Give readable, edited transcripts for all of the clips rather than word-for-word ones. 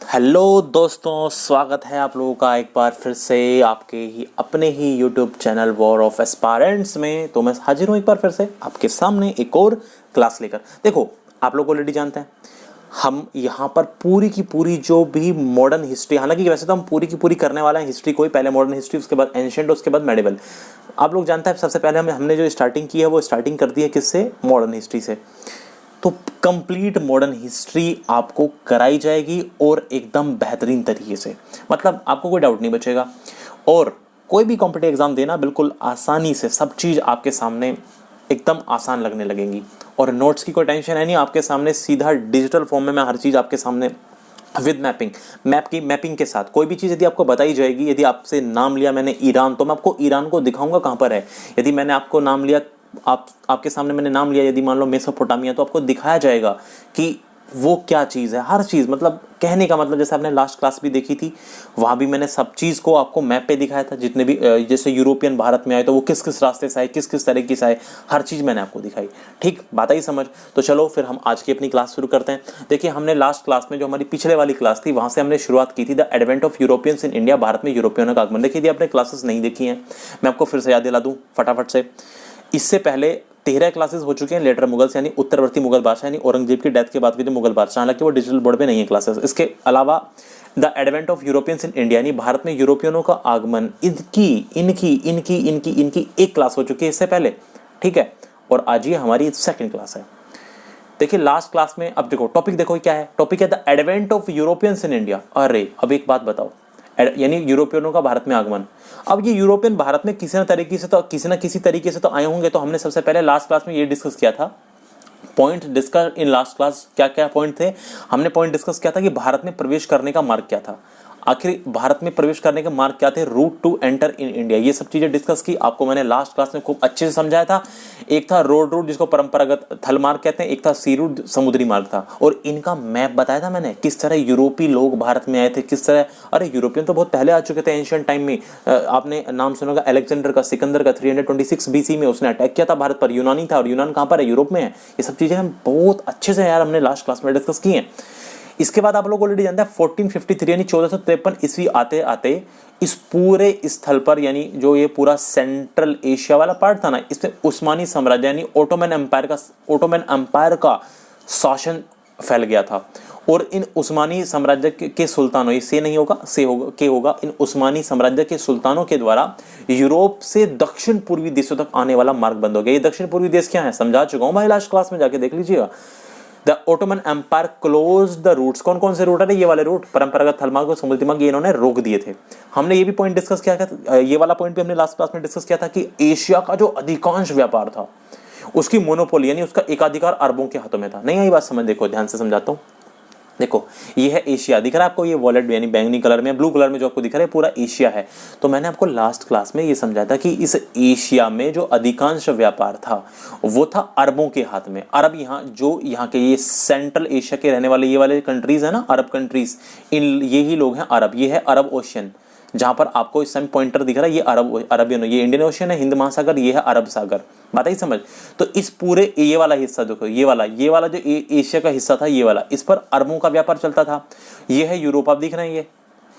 Hello दोस्तों, स्वागत है आप लोगों का एक बार फिर से आपके ही अपने ही YouTube channel war of aspirants में। तो मैं हाजिर हूँ एक बार फिर से आपके सामने एक और क्लास लेकर। देखो, आप लोग ऑलरेडी जानते हैं हम यहाँ पर पूरी की पूरी जो भी मॉडर्न हिस्ट्री, हालांकि वैसे तो हम पूरी की पूरी करने वाले हैं हिस्ट्री को ही, पहले मॉडर्न हिस्ट्री, उसके बाद एंशिएंट, उसके बाद मेडिवल। आप लोग जानते हैं सबसे पहले हमने जो स्टार्टिंग की है वो स्टार्टिंग कर दी है किससे? मॉडर्न हिस्ट्री से। तो कंप्लीट मॉडर्न हिस्ट्री आपको कराई जाएगी और एकदम बेहतरीन तरीके से, मतलब आपको कोई डाउट नहीं बचेगा। और कोई भी कॉम्पिटिटिव एग्जाम देना बिल्कुल आसानी से, सब चीज़ आपके सामने एकदम आसान लगने लगेंगी। और नोट्स की कोई टेंशन है नहीं, आपके सामने सीधा डिजिटल फॉर्म में मैं हर चीज़ आपके सामने विद मैपिंग के साथ। कोई भी चीज़ यदि आपको बताई जाएगी, यदि आपसे नाम लिया मैंने ईरान, तो मैं आपको ईरान को दिखाऊंगा कहाँ पर है। यदि मैंने आपको नाम लिया, आपके सामने मैंने नाम लिया यदि मान लो मेसोपोटामिया, तो आपको दिखाया जाएगा कि वो क्या चीज़ है। हर चीज़, मतलब कहने का मतलब, जैसे आपने लास्ट क्लास भी देखी थी, वहाँ भी मैंने सब चीज़ को आपको मैप पे दिखाया था। जितने भी जैसे यूरोपियन भारत में आए तो वो किस किस रास्ते से आए, किस किस तरीके से आए, हर चीज़ मैंने आपको दिखाई। ठीक, बात आई समझ? तो चलो फिर हम आज की अपनी क्लास शुरू करते हैं। देखिए, हमने लास्ट क्लास में जो हमारी पिछले वाली क्लास थी वहाँ से हमने शुरुआत की थी the advent of Europeans in India, Bharat में यूरोपियनों का आगमन। देखिए, यदि आपने क्लासेस नहीं देखी हैं, मैं आपको फिर से याद दिला दूँ फटाफट से। इससे पहले 13 क्लासेस हो चुके हैं लेटर मुगल्स, यानी उत्तरवर्ती मुगल बादशाह, यानी औरंगजेब की डेथ के बाद के जो मुगल बादशाह, हालांकि वो डिजिटल बोर्ड पे नहीं है क्लासेस। इसके अलावा the advent of Europeans in India, यानी भारत में यूरोपियनों का आगमन, इनकी इनकी इनकी इनकी इनकी एक क्लास हो चुकी है इससे पहले। ठीक है, और आज ये हमारी सेकंड क्लास है। देखिए, लास्ट क्लास में, अब देखो टॉपिक, देखो क्या है टॉपिक, है the advent of Europeans in India. अरे अब एक बात बताओ, यानी यूरोपियनों का भारत में आगमन। अब ये यूरोपियन भारत में किसी न किसी तरीके से तो आए होंगे। तो हमने सबसे पहले लास्ट क्लास में ये डिस्कस किया था, point discuss in last class, क्या क्या पॉइंट थे? हमने पॉइंट डिस्कस किया था कि भारत में प्रवेश करने का मार्ग क्या था, आखिर भारत में प्रवेश करने के मार्ग क्या थे, route to enter in India, ये सब चीजें डिस्कस की। आपको मैंने लास्ट क्लास में खूब अच्छे से समझाया था। एक था रोड रूट, जिसको परंपरागत थल मार्ग कहते हैं, एक था सी रूट, समुद्री मार्ग था, और इनका मैप बताया था मैंने, किस तरह यूरोपीय लोग भारत में आए थे, किस तरह। अरे यूरोपियन तो बहुत पहले आ चुके थे एंशिएंट टाइम में। आपने नाम सुना होगा अलेक्जेंडर का, सिकंदर का, 326 बीसी में उसने अटैक किया था भारत पर। यूनानी था, और यूनान कहाँ पर है? यूरोप में है। ये सब चीजें हम बहुत अच्छे से यार हमने लास्ट क्लास में डिस्कस की हैं। इसके बाद आप लोग ऑलरेडी जानते हैं 1453 यानी 1453 ईस्वी आते आते इस पूरे स्थल पर, यानी जो ये पूरा सेंट्रल एशिया वाला पार्ट था ना, इसमें उस्मानी साम्राज्य यानी ओटोमन एम्पायर का शासन फैल गया था। और इन उस्मानी साम्राज्य के सुल्तानों, ये से नहीं होगा, से होगा, के होगा, इन उस्मानी साम्राज्य के सुल्तानों के द्वारा यूरोप से दक्षिण पूर्वी देशों तक आने वाला मार्ग बंद हो गया। ये दक्षिण पूर्वी देश क्या है समझा चुका हूं भाई, लास्ट क्लास में जाके देख लीजिएगा। The Ottoman empire close the routes, कौन कौन से रूट है? ये वाले रूट, परंपरागत थलमार्ग और समुद्री मार्ग, ये इन्होंने रोक दिए थे। हमने ये भी पॉइंट डिस्कस किया था, ये वाला पॉइंट भी हमने लास्ट क्लास में डिस्कस किया था कि एशिया का जो अधिकांश व्यापार था उसकी मोनोपोली, यानी उसका एकाधिकार अरबों के हाथों में था। नहीं आई बात समझ? देखो ध्यान से समझाता हूँ। देखो, ये है एशिया, दिख रहा है आपको? ये वॉलेट यानी बैंगनी कलर में, ब्लू कलर में जो आपको दिख रहा है पूरा एशिया है। तो मैंने आपको लास्ट क्लास में ये समझाया था कि इस एशिया में जो अधिकांश व्यापार था वो था अरबों के हाथ में। अरब, यहाँ जो यहाँ के ये सेंट्रल एशिया के रहने वाले ये वाले कंट्रीज है ना, अरब कंट्रीज, इन यही लोग हैं अरब। ये है अरब ओशियन, जहां पर आपको इस समय पॉइंटर दिख रहा है, ये अरबियन, ये इंडियन ओशियन है, हिंद महासागर, ये है अरब सागर। बात आई समझ? तो इस पूरे ये वाला हिस्सा देखो, ये वाला जो एशिया का हिस्सा था, ये वाला, इस पर अरबों का व्यापार चलता था। ये है यूरोप, आप दिख रहे हैं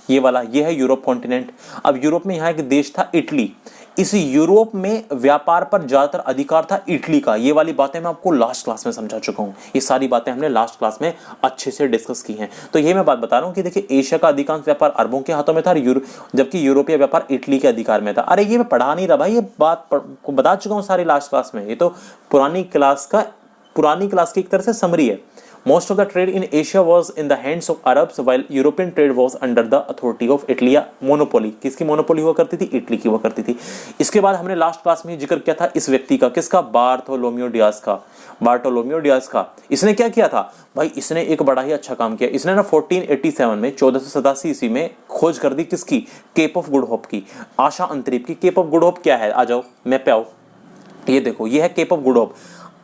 ये वाला, ये है यूरोप कॉन्टिनेंट। अब यूरोप में यहाँ एक देश था इटली, इस यूरोप में व्यापार पर ज्यादातर अधिकार था इटली का। ये वाली बातें मैं आपको लास्ट क्लास में समझा चुका हूं। ये सारी बातें हमने लास्ट क्लास में अच्छे से डिस्कस की हैं। तो ये मैं बात बता रहा हूं कि देखिए, एशिया का अधिकांश व्यापार अरबों के हाथों में था, जबकि यूरोपीय व्यापार इटली के अधिकार में था। अरे ये मैं पढ़ा नहीं रहा भाई, ये बात को बता चुका हूं सारी लास्ट क्लास में। ये तो पुरानी क्लास की एक तरह से समरी है। Most of the trade in Asia was in the hands of Arabs, while European trade was under the authority of Italy। Monopoly, किसकी मोनोपोली हुआ करती थी? इटली की हुआ करती थी। इसके बाद हमने लास्ट क्लास में जिक्र किया था इस व्यक्ति का, किसका? बार्थोलोम्यू डियाज का। इसने क्या किया था भाई? इसने एक बड़ा ही अच्छा काम किया। इसने ना 1487 में, 1487 ईस्वी में खोज कर दी किसकी? केप ऑफ गुड होप की, आशा अंतरीप की। केप ऑफ गुड होप क्या है? आ जाओ मैप पे आओ। ये देखो, ये है Cape of Good Hope.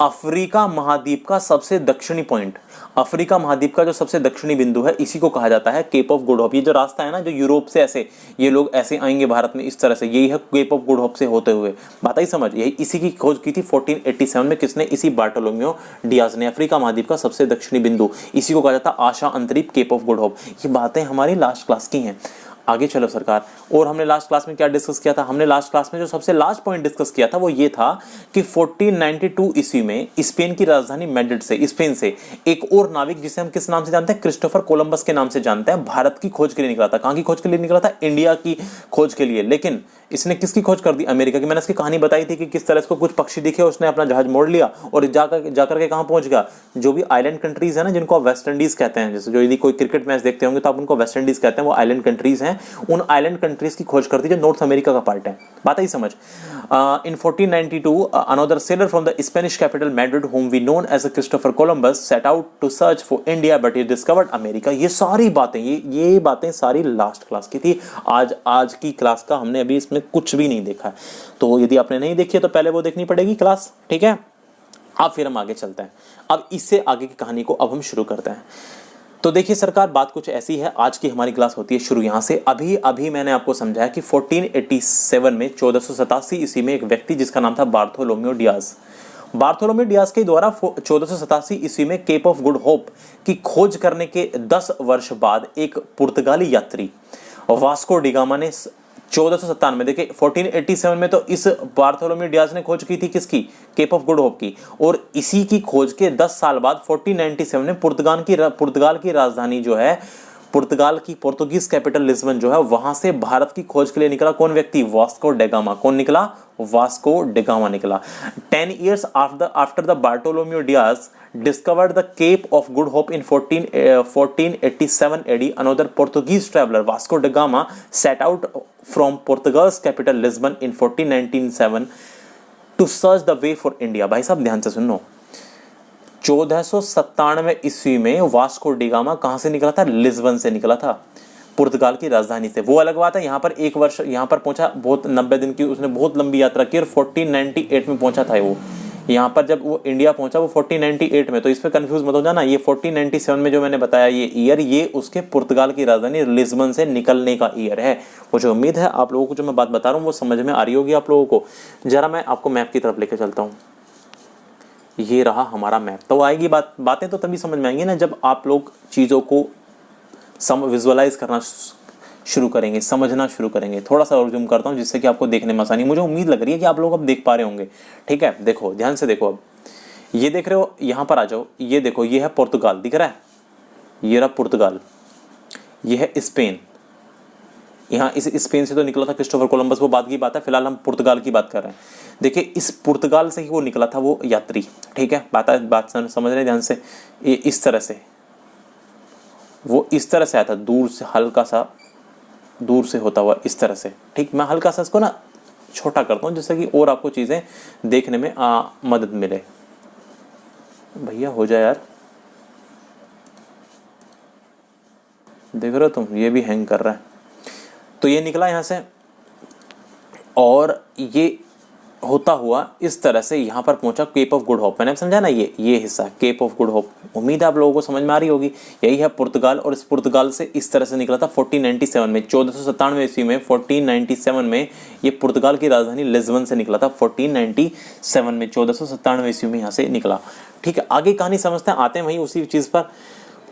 Africa महाद्वीप का सबसे दक्षिणी पॉइंट, अफ्रीका महाद्वीप का जो सबसे दक्षिणी बिंदु है, इसी को कहा जाता है केप ऑफ गुड होप। ये जो रास्ता है ना, जो यूरोप से ऐसे ये लोग ऐसे आएंगे भारत में इस तरह से, यही है केप ऑफ गुड होप से होते हुए। बात आई समझ? यही इसी की खोज की थी 1487 में, किसने? इसी बार्टोलोम्यो डियाज ने। अफ्रीका महाद्वीप का सबसे दक्षिणी बिंदु, इसी को कहा जाता है आशा अंतरीप, केप ऑफ गुड होप। ये बातें हमारी लास्ट क्लास की हैं। आगे चलो सरकार, और हमने लास्ट क्लास में क्या डिस्कस किया था? हमने लास्ट क्लास में जो सबसे लास्ट पॉइंट डिस्कस किया था वो ये था कि 1492 ईस्वी में स्पेन की राजधानी मैड्रिड से, स्पेन से एक और नाविक जिसे हम किस नाम से जानते हैं? क्रिस्टोफर कोलंबस के नाम से जानते हैं, भारत की खोज के लिए निकला था। कहां की खोज के लिए निकला था? इंडिया की खोज के लिए। लेकिन इसने किसकी खोज कर दी? अमेरिका की। मैंने इसकी कहानी बताई थी कि किस तरह इसको कुछ पक्षी दिखे, उसने अपना जहाज मोड़ लिया और जाकर के कहां पहुंच गया? जो भी आइलैंड कंट्रीज है ना, जिनको आप वेस्ट इंडीज कहते हैं, जैसे जो यदि कोई क्रिकेट मैच देखते होंगे तो आप उनको वेस्ट इंडीज कहते हैं, वो आइलैंड कंट्रीज हैं। उन आइलैंड कंट्रीज की खोज कर दी जो नॉर्थ अमेरिका का पार्ट है। बात आई समझ? इन 1492 another seller from the Spanish capital Madrid whom we known as Christopher Columbus set out to search for India but he discovered America। ये सारी बातें, ये बातें सारी लास्ट क्लास की थी। आज की क्लास का हमने अभी इसमें कुछ भी नहीं देखा है, तो यदि आपने नहीं देखी है तो पहले वो देखनी पड़ेगी क्लास, ठीक है? अब फिर हम आगे चलते हैं। अब इससे आगे की कहानी को अब हम शुरू करते हैं। तो देखिए सरकार, बात कुछ ऐसी है, आज की हमारी क्लास होती है शुरू यहाँ से। अभी मैंने आपको समझाया कि 1487 में 1487 ईस्वी में एक व्यक्ति जिसका नाम था बार्थोलोम्यो डियाज के द्वारा 1487 ईस्वी में केप ऑफ गुड होप की खोज करने के 10 वर्ष बाद एक पुर्तगाली यात्री वास्को डिगामा ने 1497, देखिए 1487 में तो इस बार्थोलोम्यो डियाज ने खोज की थी किसकी? केप ऑफ गुड होप की। और इसी की खोज के 10 साल बाद 1497 में पुर्तगाल की राजधानी जो है, पोर्तुगीज कैपिटल लिस्बन जो है, वहां से भारत की खोज के लिए निकला कौन व्यक्ति? Vasco da Gama. कौन निकला? वास्को डेगामा निकला। 10 years after the Bartolomeo Diaz discovered the Cape of Good Hope in 1487 AD, another Portuguese traveler Vasco da Gama set out from Portugal's capital Lisbon in 1497 to search the way for India। भाई साहब ध्यान से सुनो, 1497 ईस्वी में Vasco da Gama कहां से निकला था? लिस्बन से निकला था, पुर्तगाल की राजधानी से। वो अलग बात है, यहाँ पर एक वर्ष यहाँ पर पहुंचा, बहुत 90 दिन की उसने बहुत लंबी यात्रा की और 1498 में पहुंचा था वो। यहाँ पर जब वो इंडिया पहुंचा वो 1498 में, तो इस पर कंफ्यूज मत हो जाना। ये 1497 में जो मैंने बताया ये ईयर, ये उसके पुर्तगाल की राजधानी लिस्बन से निकलने का ईयर है। मुझे उम्मीद है आप लोगों को जो मैं बात बता रहा हूँ वो समझ में आ रही होगी आप लोगों को। जरा मैं आपको मैप की तरफ लेके चलता हूँ। ये रहा हमारा मैप। तो आएगी बातें तो तभी समझ में आएंगी ना जब आप लोग चीज़ों को विजुअलाइज करना शुरू करेंगे, समझना शुरू करेंगे। थोड़ा सा और जूम करता हूँ जिससे कि आपको देखने में आसानी। मुझे उम्मीद लग रही है कि आप लोग अब देख पा रहे होंगे, ठीक है? देखो ध्यान से देखो, अब ये देख रहे हो, यहाँ पर आ जाओ। ये देखो, ये है पुर्तगाल, दिख रहा है? ये रहा पुर्तगाल, ये है स्पेन। यहाँ इस स्पेन से तो निकला था क्रिस्टोफर कोलंबस, वो बात की बात है। फिलहाल हम पुर्तगाल की बात कर रहे हैं। देखिए इस पुर्तगाल से ही वो निकला था वो यात्री, ठीक है? बात समझ रहे ध्यान से। ये इस तरह से, वो इस तरह से आया था, दूर से, हल्का सा दूर से होता हुआ इस तरह से, ठीक? मैं हल्का सा इसको ना छोटा करता हूँ जिससे कि और आपको चीज़ें देखने में मदद मिले। भैया हो जाए यार, देख रहे हो तुम, ये भी हैंग कर रहा है। तो ये निकला यहाँ से और ये होता हुआ इस तरह से यहाँ पर पहुंचा केप ऑफ गुड होप। मैंने समझा ना, ये हिस्सा केप ऑफ गुड होप। उम्मीद है आप लोगों को समझ में आ रही होगी। यही है पुर्तगाल, और इस पुर्तगाल से इस तरह से निकला था 1497 में, 1497 ईस्वी में, 1497 में ये पुर्तगाल की राजधानी लिस्बन से निकला था। 1497 में, 1497 ईस्वी में यहाँ से निकला, ठीक है? आगे कहानी समझते हैं, आते हैं वहीं उसी चीज़ पर,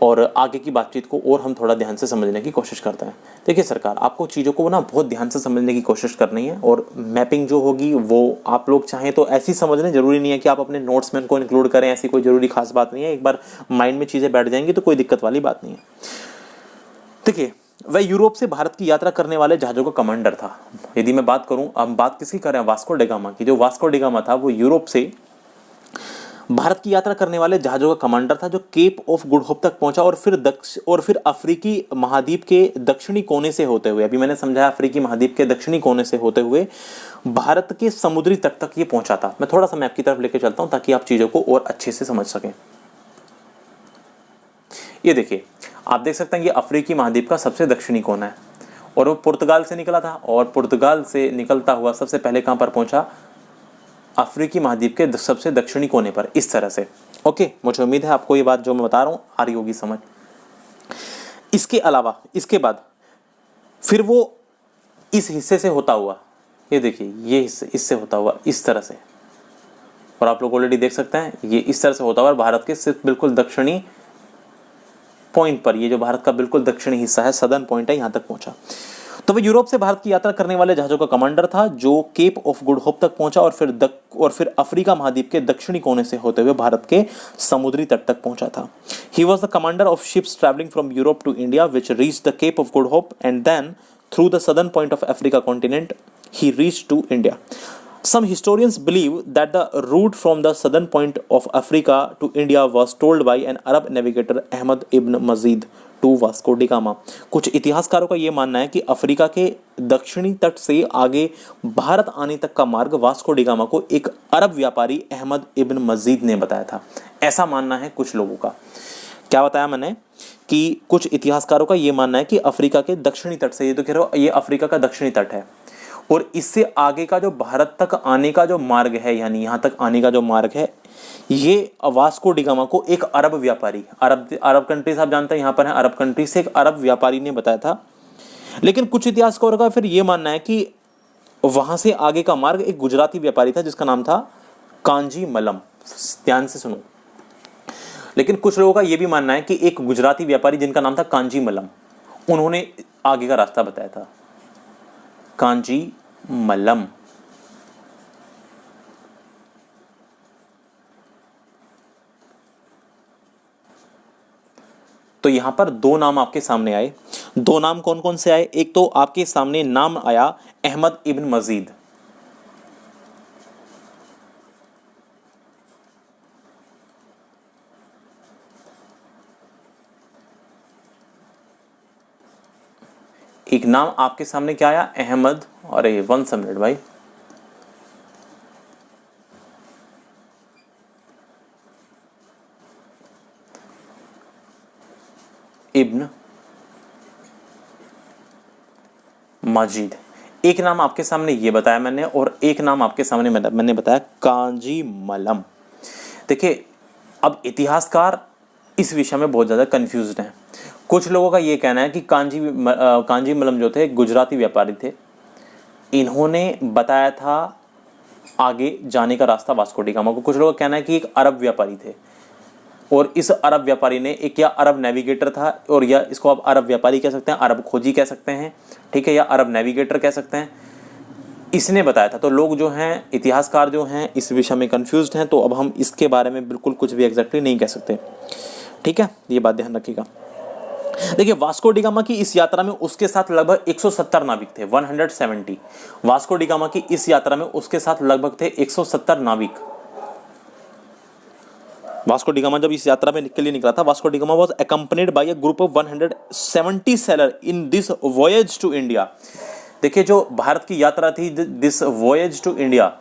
और आगे की बातचीत को और हम थोड़ा ध्यान से समझने की कोशिश करते हैं। देखिए सरकार, आपको चीज़ों को ना बहुत ध्यान से समझने की कोशिश करनी है, और मैपिंग जो होगी वो आप लोग चाहें तो ऐसी समझ लें, जरूरी नहीं है कि आप अपने नोट्स में इनको इंक्लूड करें, ऐसी कोई जरूरी खास बात नहीं है। एक बार माइंड में चीज़ें बैठ जाएंगी तो कोई दिक्कत वाली बात नहीं है। देखिए, वह यूरोप से भारत की यात्रा करने वाले जहाज़ों का कमांडर था। यदि मैं बात करूँ, अब बात किसकी कर रहे हैं? वास्को डिगामा की। जो वास्को डिगामा था वो यूरोप से भारत की यात्रा करने वाले जहाज़ों का कमांडर था, जो केप ऑफ गुड होप तक पहुंचा और फिर अफ्रीकी महाद्वीप के दक्षिणी कोने से होते हुए, अभी मैंने समझाया, अफ्रीकी महाद्वीप के दक्षिणी कोने से होते हुए भारत के समुद्री तट तक ये पहुंचा था। मैं थोड़ा सा मैप की तरफ लेके चलता हूं ताकि आप चीज़ों को और अच्छे से समझ सकें। ये देखिए, आप देख सकते हैं ये अफ्रीकी महाद्वीप का सबसे दक्षिणी कोना है, और वो पुर्तगाल से निकला था, और पुर्तगाल से निकलता हुआ सबसे पहले कहाँ पर पहुंचा? अफ्रीकी महाद्वीप के सबसे दक्षिणी कोने पर, इस तरह से। ओके, मुझे उम्मीद है आपको ये बात जो मैं बता रहा हूँ आ रही होगी समझ। इसके अलावा इसके बाद फिर वो इस हिस्से से होता हुआ, ये देखिए ये हिस्से इससे होता हुआ इस तरह से, और आप लोग ऑलरेडी देख सकते हैं ये इस तरह से होता हुआ भारत के सिर्फ बिल्कुल दक्षिणी पॉइंट पर, ये जो भारत का बिल्कुल दक्षिणी हिस्सा है, सदर्न पॉइंट है, यहां तक पहुंचा। तो वह यूरोप से भारत की यात्रा करने वाले जहाजों का कमांडर था, जो केप ऑफ गुड होप तक पहुंचा और फिर अफ्रीका महाद्वीप के दक्षिणी कोने से होते हुए भारत के समुद्री तट तक पहुंचा था। He was the commander of ships travelling from Europe to India which reach the Cape of Good Hope and then through the southern point of Africa continent he reach to India. Some historians believe that the route from the southern point of Africa to India was told by an Arab navigator Ahmad ibn Mazid to Vasco da Gama। कुछ इतिहासकारों का यह मानना है कि Africa के दक्षिणी तट से आगे भारत आने तक का मार्ग वास्को डी गामा को एक अरब व्यापारी अहमद इब्न मजीद ने बताया था। ऐसा मानना है कुछ लोगों का। क्या बताया मैंने कि कुछ इतिहासकारों का यह मानना है कि अफ्रीका के दक्षिणी तट से, ये तो कह रहा हूं ये अफ्रीका का दक्षिणी तट है, और इससे आगे का जो भारत तक आने का जो मार्ग है, यानी यहाँ तक आने का जो मार्ग है, ये वास्को डी गामा को एक अरब व्यापारी, अरब कंट्रीज आप जानते हैं यहाँ पर है, अरब कंट्री से एक अरब व्यापारी ने बताया था। लेकिन कुछ इतिहासकारों का फिर ये मानना है कि वहाँ से आगे का मार्ग एक गुजराती व्यापारी था जिसका नाम था कांजी मलम। ध्यान से सुनो। लेकिन कुछ लोगों का यह भी मानना है कि एक गुजराती व्यापारी जिनका नाम था कांजी मलम, उन्होंने आगे का रास्ता बताया था, कांजी मलम। तो यहां पर दो नाम आपके सामने आए। दो नाम कौन कौन से आए? एक तो आपके सामने नाम आया अहमद इब्न मजीद, एक नाम आपके सामने क्या आया? अहमद, अरे 1 मिनट भाई, इब्न माजिद। एक नाम आपके सामने ये बताया मैंने, और एक नाम आपके सामने मैंने बताया कांजी मलम। देखिए, अब इतिहासकार इस विषय में बहुत ज़्यादा कंफ्यूज्ड हैं। कुछ लोगों का ये कहना है कि कांजी मलम जो थे गुजराती व्यापारी थे, इन्होंने बताया था आगे जाने का रास्ता वास्को डी गामा को। कुछ लोगों का कहना है कि एक अरब व्यापारी थे, और इस अरब व्यापारी ने एक या अरब नेविगेटर था, और या इसको आप अरब व्यापारी कह सकते हैं, अरब खोजी कह सकते हैं, ठीक है, या अरब नेविगेटर कह सकते हैं, इसने बताया था। तो लोग जो हैं, इतिहासकार जो हैं, इस विषय में कंफ्यूज्ड हैं। तो अब हम इसके बारे में बिल्कुल कुछ भी एग्जैक्टली नहीं कह सकते, ठीक है, ये बात ध्यान रखिएगा। देखिए, वास्को डी गामा की इस यात्रा में उसके साथ लगभग 170 नाविक थे, 170। वास्को डी गामा की इस यात्रा में उसके साथ लगभग थे 170 नाविक। वास्को डी गामा जब इस यात्रा में के लिए निकला था, Vasco da Gama was accompanied by a group of 170 sailor in this voyage to India. देखिए, जो भारत की यात्रा थी, दिस वॉयज टू इंडिया,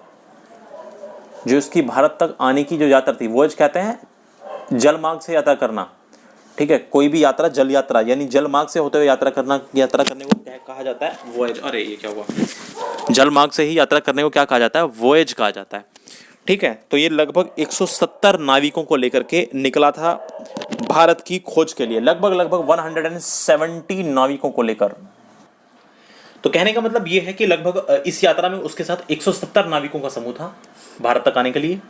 जो इसकी भारत तक आने की जो यात्रा थी, वॉयज कहते हैं जल मार्ग से यात्रा करना, ठीक है, कोई भी यात्रा जल यात्रा यानी जल मार्ग से होते हुए यात्रा करने को क्या कहा जाता है? वॉयज। अरे ये क्या हुआ? जल मार्ग से ही यात्रा करने को क्या कहा जाता है? वॉयज कहा जाता है, ठीक है। तो ये लगभग 170 नाविकों को लेकर के निकला था भारत की खोज के लिए, लगभग 170 नाविकों को लेकर। तो कहने का मतलब ये है कि लगभग इस यात्रा में उसके साथ 170 नाविकों का समूह था भारत तक आने के लिए,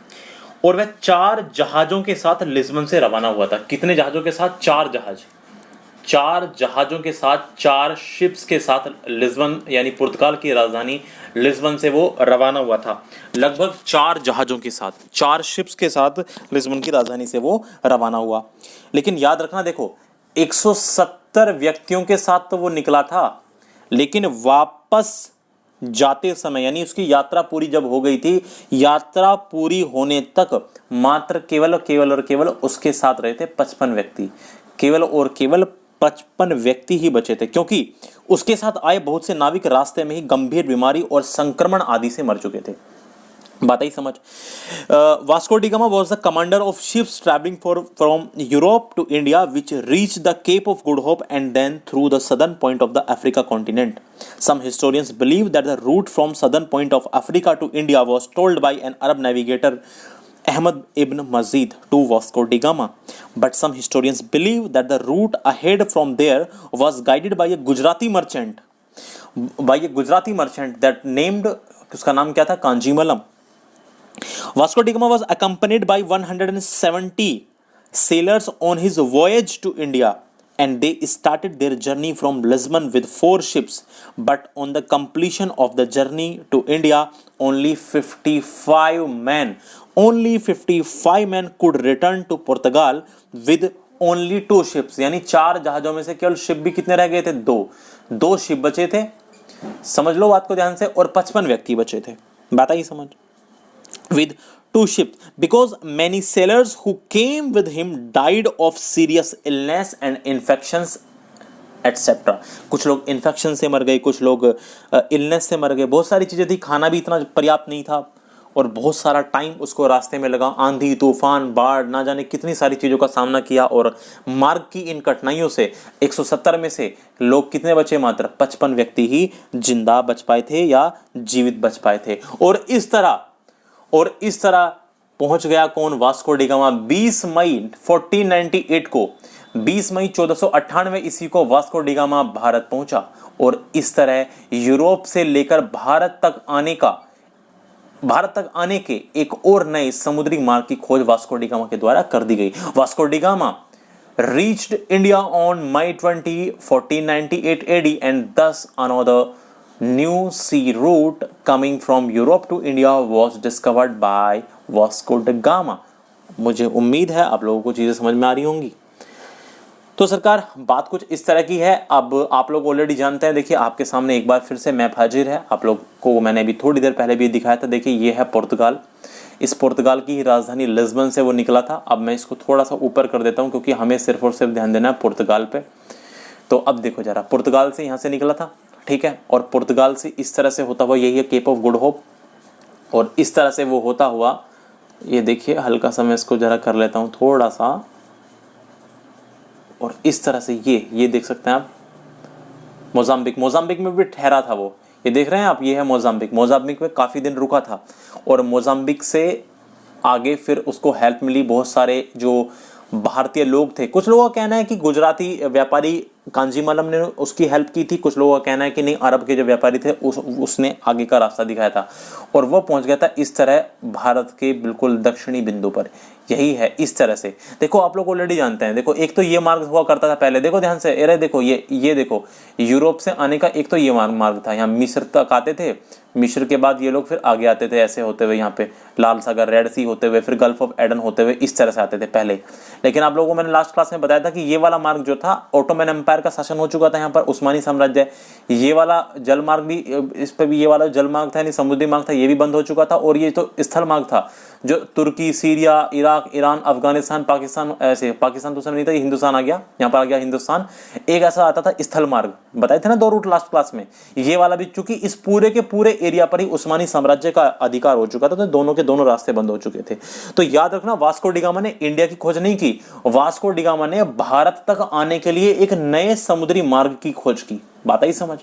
और वह 4 जहाजों के साथ लिस्बन से रवाना हुआ था। कितने जहाजों के साथ? 4 जहाज, 4 जहाजों के साथ, 4 शिप्स के साथ लिस्बन यानी पुर्तगाल की राजधानी लिस्बन से वो रवाना हुआ था। लगभग 4 जहाजों के साथ, 4 शिप्स के साथ लिस्बन की राजधानी से वो रवाना हुआ। लेकिन याद रखना, देखो 170 व्यक्तियों के साथ तो वो निकला था, लेकिन वापस जाते समय यानी उसकी यात्रा पूरी जब हो गई थी, यात्रा पूरी होने तक मात्र केवल उसके साथ रहे थे 55 व्यक्ति, केवल और केवल 55 व्यक्ति ही बचे थे, क्योंकि उसके साथ आए बहुत से नाविक रास्ते में ही गंभीर बीमारी और संक्रमण आदि से मर चुके थे। बात ही समझ। Vasco da Gama was the commander of ships travelling from Europe to India which reach the Cape of Good Hope and then through the southern point of the Africa continent. Some historians believe that the route from southern point of Africa to India was told by an Arab navigator Ahmad ibn Mazid to Vasco da Gama, but some historians believe that the route ahead from there was guided by a Gujarati merchant that named, उसका नाम क्या था, कांजीमलम। Vasco da Gama was accompanied by 170 sailors on his voyage to India, and they started their journey from Lisbon with 4 ships, but on the completion of the journey to India, only 55 men could return to Portugal with only 2 ships। यानी 4 जहाजों में से केवल ship भी कितने रह गए थे? 2 शिप बचे थे, समझ लो बात को ध्यान से, और 55 व्यक्ति बचे थे। बात आई समझ? with 2 ships because many sailors who came with him died of serious illness and infections etc। कुछ लोग इन्फेक्शन से मर गए, कुछ लोग इलनेस से मर गए, बहुत सारी चीज़ें थी, खाना भी इतना पर्याप्त नहीं था और बहुत सारा टाइम उसको रास्ते में लगा, आंधी तूफान बाढ़ ना जाने कितनी सारी चीज़ों का सामना किया, और मार्ग की इन कठिनाइयों से 170 में से लोग कितने बचे? मात्र 55 व्यक्ति ही जिंदा बच पाए थे या जीवित बच पाए थे। और इस तरह पहुंच गया कौन? Vasco da gamma. 20 मई 1498 को, 20 मई 1498 ईस्वी को वास्को डी गामा भारत पहुंचा, और इस तरह यूरोप से लेकर भारत तक आने के एक और नए समुद्री मार्ग की खोज वास्को डी गामा के द्वारा कर दी गई। Vasco da gamma reached India on May 20, 1498 AD, and thus another new sea route coming from Europe to India was discovered by Vasco da Gama। मुझे उम्मीद है आप लोगों को चीज़ें समझ में आ रही होंगी। तो सरकार बात कुछ इस तरह की है। अब आप लोग ऑलरेडी जानते हैं, देखिए आपके सामने एक बार फिर से मैप हाजिर है। आप लोग को मैंने अभी थोड़ी देर पहले भी दिखाया था। देखिए ये है पुर्तगाल। इस पुर्तगाल की राजधानी लिस्बन से वो निकला था। अब मैं इसको थोड़ा सा ऊपर कर देता हूँ क्योंकि हमें सिर्फ और सिर्फ ध्यान देना है पुर्तगाल पे। तो अब देखो जरा, पुर्तगाल से यहाँ से निकला था, ठीक है, और पुर्तगाल से इस तरह से होता हुआ यही है केप ऑफ गुड होप, और इस तरह से वो होता हुआ, ये देखिए हल्का सा मैं इसको जरा कर लेता हूँ थोड़ा सा, और इस तरह से ये देख सकते हैं आप मोजाम्बिक में भी ठहरा था वो, ये देख रहे हैं आप, ये है मोजाम्बिक में काफ़ी दिन रुका था, और मोजाम्बिक से आगे फिर उसको हेल्प मिली। बहुत सारे जो भारतीय लोग थे, कुछ लोगों का कहना है कि गुजराती व्यापारी कांजीमलम ने उसकी हेल्प की थी, कुछ लोगों का कहना है कि नहीं, अरब के जो व्यापारी थे उसने आगे का रास्ता दिखाया था, और वो पहुंच गया था इस तरह भारत के बिल्कुल दक्षिणी बिंदु पर। यही है इस तरह से। देखो आप लोग ऑलरेडी जानते हैं, देखो एक तो ये मार्ग हुआ करता था पहले, देखो ध्यान से, अरे देखो ये देखो यूरोप से आने का एक तो ये मार्ग था, यहाँ मिस्र तक आते थे, मिस्र के बाद ये लोग फिर आगे आते थे ऐसे होते हुए, यहाँ पे लाल सागर, रेड सी होते हुए, फिर गल्फ ऑफ एडन होते हुए, इस तरह से आते थे पहले। लेकिन आप लोगों को मैंने लास्ट क्लास में बताया था कि ये वाला मार्ग जो था, ऑटोमन एम्पायर का शासन हो चुका था यहाँ पर, उस्मानी साम्राज्य, ये वाला जल मार्ग भी, इस पर भी ये वाला जल मार्ग था यानी समुद्री मार्ग था, ये भी बंद हो चुका था, और ये तो स्थल मार्ग था जो Turkey, Syria, Iraq, Iran, Afghanistan, Pakistan, ऐसे पाकिस्तान तो नहीं था, ये हिंदुस्तान आ गया, यहाँ पर आ गया हिंदुस्तान। एक ऐसा आता था स्थल मार्ग, बताए थे ना 2 रूट लास्ट क्लास में। ये वाला भी चूंकि इस पूरे के पूरे एरिया पर ही उस्मानी साम्राज्य का अधिकार हो चुका था, तो दोनों के दोनों रास्ते बंद हो चुके थे। तो याद रखना, वास्को डी गामा ने इंडिया की खोज नहीं की, वास्को डी गामा ने भारत तक आने के लिए एक नए समुद्री मार्ग की खोज की। बात आई समझ?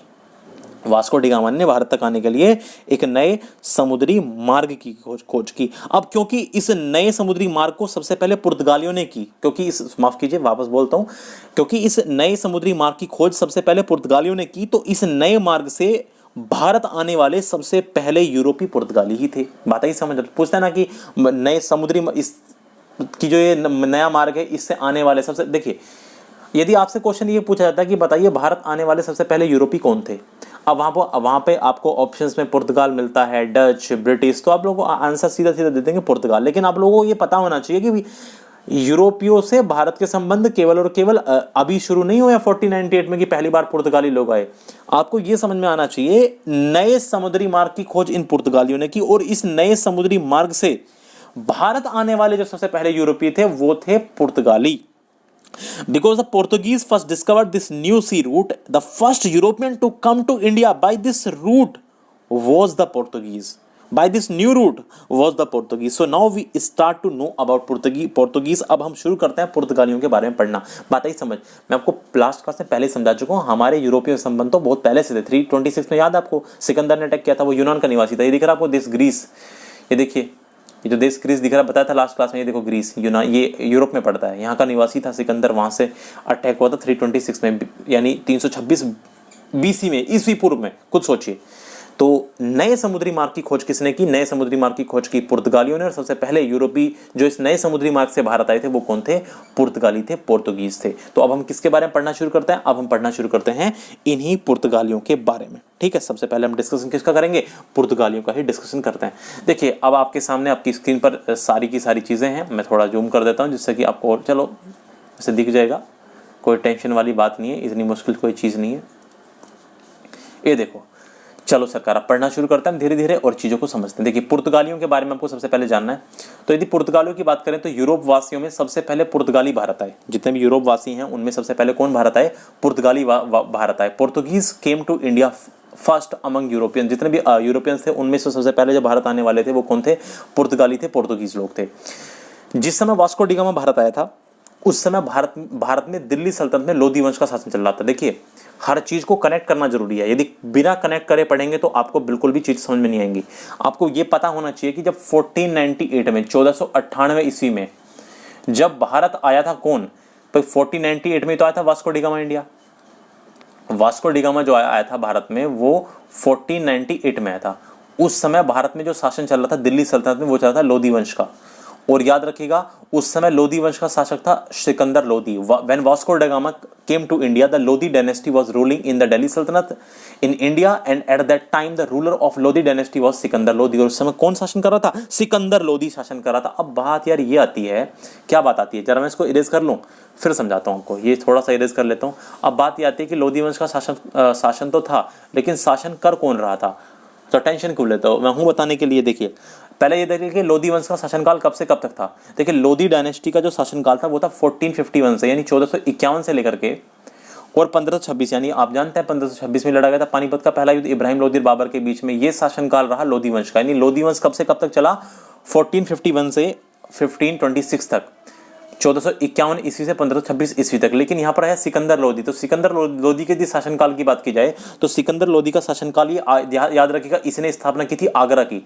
वास्को डी गामा ने भारत तक आने के लिए एक नए समुद्री मार्ग की खोज की। अब क्योंकि इस नए समुद्री मार्ग को सबसे पहले पुर्तगालियों ने की, क्योंकि इस नए समुद्री मार्ग की खोज सबसे पहले पुर्तगालियों ने की, तो इस नए मार्ग से भारत आने वाले सबसे पहले यूरोपीय पुर्तगाली ही थे। बात ही समझ? पूछता है ना कि नए समुद्री इस की जो ये नया मार्ग है, इससे आने वाले सबसे, देखिए यदि आपसे क्वेश्चन ये पूछा जाता है कि बताइए भारत आने वाले सबसे पहले यूरोपीय कौन थे, अब वहाँ पे आपको ऑप्शंस में पुर्तगाल मिलता है, डच, ब्रिटिश, तो आप लोगों को आंसर सीधा दे देंगे पुर्तगाल। लेकिन आप लोगों को ये पता होना चाहिए कि यूरोपियों से भारत के संबंध केवल और केवल अभी शुरू नहीं हुए 1498 में कि पहली बार पुर्तगाली लोग आए। आपको ये समझ में आना चाहिए नए समुद्री मार्ग की खोज इन पुर्तगालियों ने की, और इस नए समुद्री मार्ग से भारत आने वाले जो सबसे पहले यूरोपीय थे वो थे पुर्तगाली। Because the Portuguese first discovered this new sea route, the first European to come to India by this route was the Portuguese. By this new route was the Portuguese. So now we start to know about Portuguese. अब हम शुरू करते हैं पुर्तगालियों के बारे में पढ़ना। बात आई समझ, मैं आपको लास्ट क्लास में पहले ही समझा चुका हूँ, हमारे यूरोपीय संबंध तो बहुत पहले से थे। 326 में याद है आपको, सिकंदर ने अटैक किया था, वो यूनान का निवासी था। ये दिख रहा है आपको देश ग्रीस, ये देखिए, ये जो देश ग्रीस दिख रहा है, बताया था लास्ट क्लास में, ये देखो ग्रीस, यूनान, ये यूरोप में पड़ता है, यहाँ का निवासी था सिकंदर, वहां से अटैक हुआ था 326 में, यानी 326 BC में, ईसवी पूर्व में। कुछ सोचिए। तो नए समुद्री मार्ग की खोज किसने की? नए समुद्री मार्ग की खोज की पुर्तगालियों ने, और सबसे पहले यूरोपी जो इस नए समुद्री मार्ग से भारत आए थे वो कौन थे? पुर्तगाली थे, पोर्तुगीज थे। तो अब हम किसके बारे में पढ़ना शुरू करते हैं? अब हम पढ़ना शुरू करते हैं इन्हीं पुर्तगालियों के बारे में। ठीक है, सबसे पहले हम डिस्कशन किसका करेंगे? पुर्तगालियों का ही डिस्कशन करते हैं। देखिए, अब आपके सामने आपकी स्क्रीन पर सारी की सारी चीजें हैं। मैं थोड़ा जूम कर देता हूँ जिससे कि आपको, और चलो इसे दिख जाएगा, कोई टेंशन वाली बात नहीं है, इतनी मुश्किल कोई चीज नहीं है। ये देखो, चलो सरकार, अब पढ़ना शुरू करते हैं धीरे धीरे और चीजों को समझते हैं। देखिए, पुर्तगालियों के बारे में आपको सबसे पहले जानना है। तो यदि पुर्तगालियों की बात करें तो यूरोप वासियों में सबसे पहले पुर्तगाली भारत आए। जितने भी यूरोप वासी हैं उनमें सबसे पहले कौन भारत आए? पुर्तगाली भारत आए। Portuguese came to India first among European. जितने भी यूरोपियंस थे उनमें से सबसे पहले जो भारत आने वाले थे वो कौन थे? पुर्तगाली थे, पोर्तुगीज लोग थे। जिस समय वास्को डी गामा भारत आया था उस समय भारत में दिल्ली सल्तनत में लोधी वंश का शासन चल रहा था। देखिए, हर चीज को कनेक्ट करना जरूरी है। यदि बिना कनेक्ट करे पढ़ेंगे तो आपको बिल्कुल भी चीज समझ में नहीं आएंगी। आपको ये पता होना चाहिए कि जब 1498 में, 1498 ईस्वी में जब भारत आया था कौन? तो 1498 में तो आया था Vasco da gamma India. Vasco da gamma जो आया था भारत में वो 1498 में आया था। उस समय भारत में जो शासन चल रहा था दिल्ली सल्तनत में वो चल रहा था लोधी वंश का। और याद रखिएगा, उस समय लोधी वंश का शासक था Sikandar Lodhi. When Vasco da Gama came to India, the Lodhi dynasty was ruling in the Delhi sultanate in India, and at that time the ruler of Lodhi dynasty was Sikandar Lodhi. और उस समय कौन शासन कर रहा था? सिकंदर लोधी शासन कर रहा था। अब बात यार ये आती है, क्या बात आती है, जरा मैं इसको इरेज कर लूं फिर समझाता हूं आपको। ये थोड़ा सा इरेज कर लेता हूं। अब बात ये आती है कि लोधी वंश का शासन तो था, लेकिन शासन कर कौन रहा था? तो टेंशन क्यों लेता हूं, मैं हूं बताने के लिए। देखिए, पहले ये देखिए कि लोधी वंश का शासनकाल कब से कब तक था। देखिए, लोधी डायनेस्टी का जो शासनकाल था वो था 1451 से, यानी 1451 से लेकर के और 1526, यानी आप जानते हैं 1526 में लड़ा गया था पानीपत का पहला युद्ध इब्राहिम लोधी बाबर के बीच में। ये शासनकाल रहा लोधी वंश का। यानी लोधी वंश कब से कब तक चला? 1451 से 1526 तक, 1451 ईस्वी से 1526 ईस्वी तक। लेकिन यहाँ पर है सिकंदर लोधी। तो सिकंदर लोधी के शासनकाल की बात की जाए तो सिकंदर लोधी का शासनकाल ये याद रखिएगा, इसने स्थापना की थी आगरा की।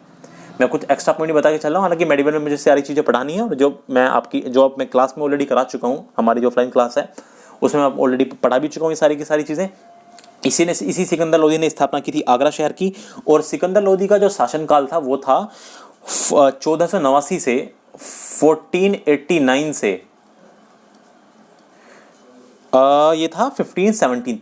मैं कुछ एक्स्ट्रा पॉइंट बता के चल रहा हूँ, हालांकि मेडिकल में मुझे सारी चीज़ें पढ़ानी है, और जो मैं क्लास में ऑलरेडी करा चुका हूँ, हमारी जो ऑफलाइन क्लास है उसमें मैं ऑलरेडी पढ़ा भी चुका हूँ ये सारी की सारी चीज़ें। इसी सिकंदर लोधी ने स्थापना की थी आगरा शहर की। और सिकंदर लोधी का जो शासनकाल था वो था 1489 से 1489 से ये था 1517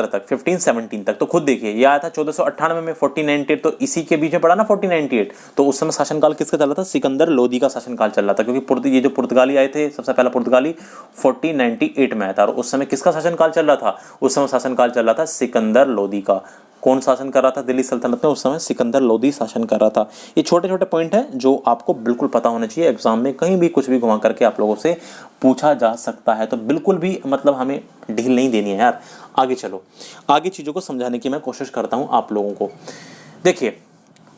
तक, 1517 तक। तो खुद देखिए, ये आया था 1498 में, 1498, तो इसी के बीच में पड़ा ना 1498। तो उस समय शासनकाल किसका चल रहा था? सिकंदर लोधी का शासनकाल चल रहा था, क्योंकि ये जो पुर्तगाली आए थे, सबसे पहला पुर्तगाली 1498 में आया था। और उस समय किसका शासनकाल चल रहा था? उस समय शासनकाल चल रहा था सिकंदर लोधी का। कौन शासन कर रहा था दिल्ली सल्तनत में? उस समय सिकंदर लोधी शासन कर रहा था। ये छोटे छोटे पॉइंट हैं जो आपको बिल्कुल पता होना चाहिए। एग्जाम में कहीं भी कुछ भी घुमा करके आप लोगों से पूछा जा सकता है, तो बिल्कुल भी मतलब हमें ढील नहीं देनी है यार। आगे चलो, आगे चीज़ों को समझाने की मैं कोशिश करता हूँ आप लोगों को। देखिए,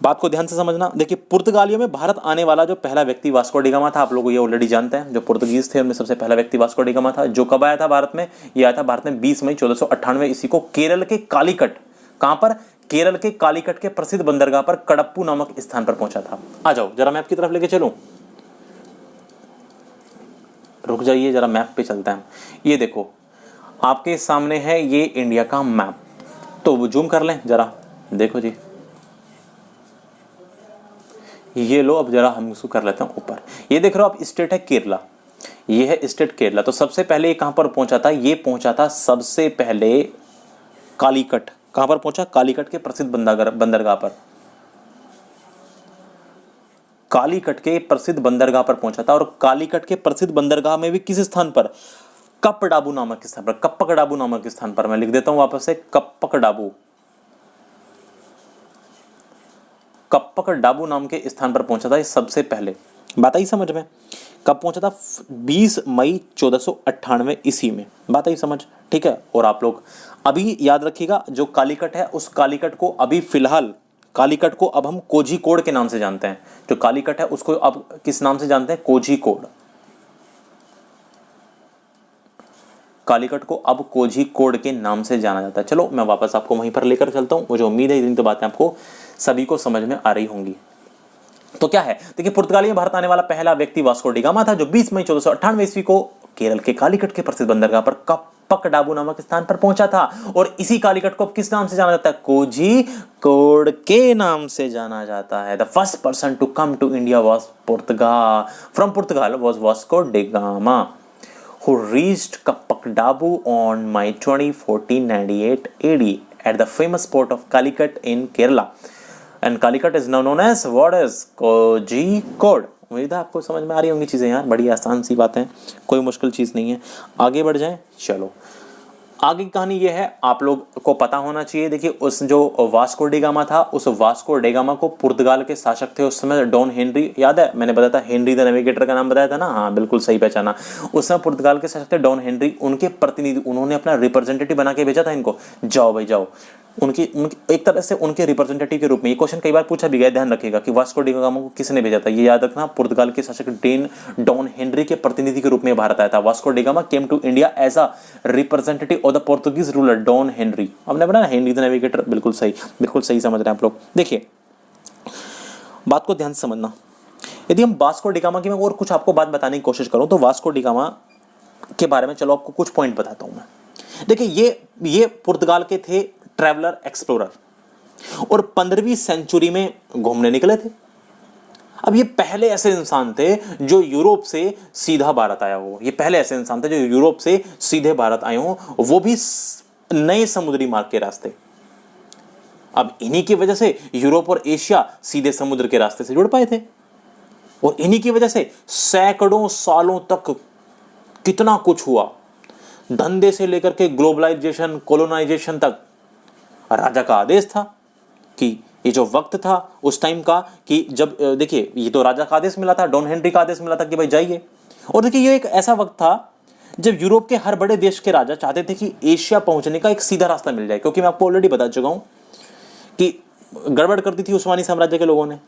बात को ध्यान से समझना। देखिए, पुर्तगालियों में भारत आने वाला जो पहला व्यक्ति वास्को डी गामा था, आप लोग ये ऑलरेडी जानते हैं। जो पुर्तगीज थे उनमें सबसे पहला व्यक्ति वास्को डी गामा था। जो कब आया था भारत में? ये आया था भारत में 20 मई 1498 ईस्वी को, केरल के कालीकट। कहां पर? केरल के कालीकट के प्रसिद्ध बंदरगाह पर कडप्पू नामक स्थान पर पहुंचा था। आ जाओ जरा मैप की तरफ लेके चलूं, रुक जाइए जरा, मैप पे चलते हैं। ये देखो आपके सामने है ये इंडिया का मैप, तो वो जूम कर लें जरा, देखो जी, ये लो। अब जरा हम इसको कर लेते हैं ऊपर। ये देख रहे हो आप, स्टेट है केरला, ये है स्टेट केरला। तो सबसे पहले ये कहां पर पहुंचा था? ये पहुंचा था सबसे पहले कालीकट। कहां पर पहुंचा? कालीकट के प्रसिद्ध बंदरगाह पर। कालीकट के प्रसिद्ध बंदरगाह पर पहुंचा था। और कालीकट के प्रसिद्ध बंदरगाह में भी किस स्थान पर? कपडाबू नामक स्थान पर, कप्पकडाबू नामक स्थान पर। मैं लिख देता हूं वापस से, कप्पकडाबू, कप्पकडाबू नाम के स्थान पर पहुंचा था ये सबसे पहले। बात आई समझ में? कब पहुंचा था? 20 मई 1498 ईस्वी में। बात आई समझ? ठीक है। और आप लोग अभी याद रखिएगा, जो कालीकट है उस कालीकट को अभी फिलहाल कालीकट को अब हम कोझिकोड के नाम से जानते हैं। जो कालीकट है उसको अब किस नाम से जानते हैं? कोझिकोड। कालीकट को अब कोझिकोड के नाम से जाना जाता है। चलो मैं वापस आपको वहीं पर लेकर चलता हूं। मुझे उम्मीद है इतनी तो बातें आपको सभी को समझ में आ रही होंगी। तो क्या है, देखिए पुर्तगाली में भारत आने वाला पहला व्यक्ति वास्को डी गामा था, जो 20 मई 1498 ईस्वी को केरल के कालीकट के प्रसिद्ध बंदरगाह पर कप्पकडाबू नामक स्थान पर पहुंचा था। और इसी कालीकट को अब किस नाम से जाना जाता है? कोझिकोड के नाम से जाना जाता है। The first person to come to India was Portugal was Vasco da Gama, who reached Kappakdabu on May 20, 1498 AD at the famous port of Calicut in Kerala. And Calicut is now known as what is? Kozhikode. उम्मीद है आपको समझ में आ रही होंगी चीज़ें यार, बड़ी आसान सी बातें, कोई मुश्किल चीज़ नहीं है। आगे बढ़ जाएं। चलो आगे की कहानी ये है, आप लोग को पता होना चाहिए। देखिए उस जो वास्को डी गामा था, उस वास्को डी गामा को पुर्तगाल के शासक थे उस समय डॉन हेनरी, याद है मैंने बताया था हेनरी द नेविगेटर का नाम बताया था ना? हाँ बिल्कुल सही पहचाना। उस समय पुर्तगाल के शासक थे डॉन हेनरी, उनके प्रतिनिधि, उन्होंने अपना रिप्रेजेंटेटिव बना के भेजा था इनको, जाओ भाई जाओ। उनकी एक तरह से उनके रिप्रेजेंटेटिव के रूप में। ये क्वेश्चन कई बार पूछा भी गया, ध्यान रखिएगा कि वास्को डी गामा को किसने भेजा था। ये याद रखना, पुर्तगाल के शासक डॉन हेनरी के प्रतिनिधि के रूप में भारत आया था। Vasco da Gama came to India as a representative of the Portuguese ruler Don Henry. हमने बताया हेनरी द नेविगेटर, बिल्कुल सही समझ रहे हैं आप लोग। देखिए बात को ध्यान से समझना। यदि हम वास्को डी गामा की मैं और कुछ आपको बात बताने की कोशिश करूं तो वास्को डी गामा के बारे में चलो आपको कुछ पॉइंट बताता हूं मैं। देखिए ये पुर्तगाल के थे ट्रैवलर एक्सप्लोरर, और 15वीं सेंचुरी में घूमने निकले थे। अब ये पहले ऐसे इंसान थे जो यूरोप से सीधा भारत आया हो। ये पहले ऐसे इंसान थे जो यूरोप से सीधे भारत आए हो, वो भी नए समुद्री मार्ग के रास्ते। अब इन्हीं की वजह से यूरोप और एशिया सीधे समुद्र के रास्ते से जुड़ पाए थे, और इन्हीं की वजह से सैकड़ों सालों तक कितना कुछ हुआ, धंधे से लेकर के ग्लोबलाइजेशन, कोलोनाइजेशन तक। राजा का आदेश था कि ये जो वक्त था उस टाइम का, कि जब देखिए ये तो राजा का आदेश मिला था, डॉन हेनरी का आदेश मिला था कि भाई जाइए। और देखिए ये एक ऐसा वक्त था जब यूरोप के हर बड़े देश के राजा चाहते थे कि एशिया पहुंचने का एक सीधा रास्ता मिल जाए, क्योंकि मैं आपको ऑलरेडी बता चुका हूं कि गड़बड़ कर दी थी उस्मानी साम्राज्य के लोगों ने।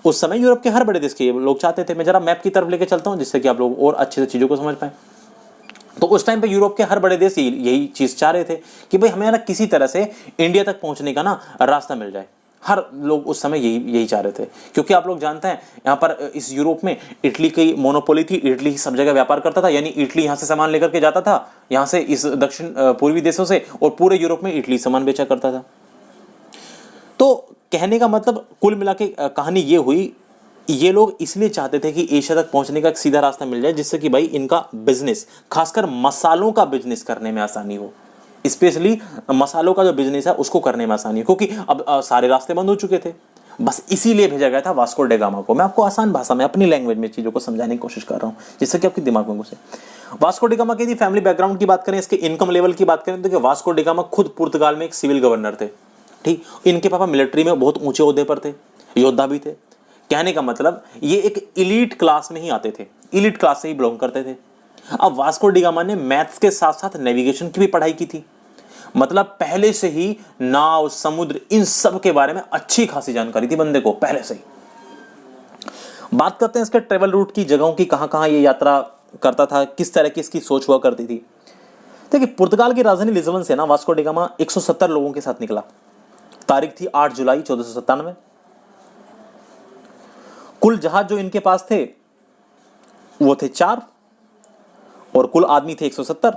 उस समय यूरोप के हर बड़े देश के लोग चाहते थे। मैं जरा मैप की तरफ लेके चलता हूं जिससे कि आप लोग और अच्छे से चीजों को समझ पाए। तो उस टाइम पे यूरोप के हर बड़े देश यही चीज चाह रहे थे कि भाई हमें ना किसी तरह से इंडिया तक पहुंचने का ना रास्ता मिल जाए। हर लोग उस समय यही चाह रहे थे, क्योंकि आप लोग जानते हैं यहाँ पर इस यूरोप में इटली की मोनोपोली थी। इटली सब जगह व्यापार करता था, यानी इटली यहाँ से सामान लेकर के जाता था, यहाँ से इस दक्षिण पूर्वी देशों से, और पूरे यूरोप में इटली सामान बेचा करता था। तो कहने का मतलब कुल मिला के कहानी ये हुई, ये लोग इसलिए चाहते थे कि एशिया तक पहुंचने का एक सीधा रास्ता मिल जाए, जिससे कि भाई इनका बिजनेस, खासकर मसालों का बिजनेस करने में आसानी हो। स्पेशली मसालों का जो बिजनेस है उसको करने में आसानी हो, क्योंकि अब सारे रास्ते बंद हो चुके थे। बस इसीलिए भेजा गया था वास्को डे गामा को। मैं आपको आसान भाषा में अपनी लैंग्वेज में चीजों को समझाने की कोशिश कर रहा हूँ, जिससे कि आपके दिमाग में घुसे। वास्को डे गामा की फैमिली बैकग्राउंड की बात करें, इसके इनकम लेवल की बात करें, तो वास्को डे गामा खुद पुर्तगाल में एक सिविल गवर्नर थे। ठीक, इनके पापा मिलिट्री में बहुत ऊंचे ओहदे पर थे, योद्धा भी थे। कहने का मतलब ये एक इलीट क्लास में ही आते थे, इलीट क्लास से ही बिलोंग करते थे। अब वास्को डी गामा ने मैथ्स के साथ साथ नेविगेशन की भी पढ़ाई की थी, मतलब पहले से ही नाव, समुद्र, इन सब के बारे में अच्छी खासी जानकारी थी बंदे को पहले से ही। बात करते हैं इसके ट्रेवल रूट की, जगहों की, कहां कहां ये यात्रा करता था, किस तरह की इसकी सोच हुआ करती थी। देखिए पुर्तगाल की राजधानी लिस्बन से ना वास्को डी गामा 170 लोगों के साथ निकला। तारीख थी 8 जुलाई 1497। कुल जहाज जो इनके पास थे वो थे 4, और कुल आदमी थे 170।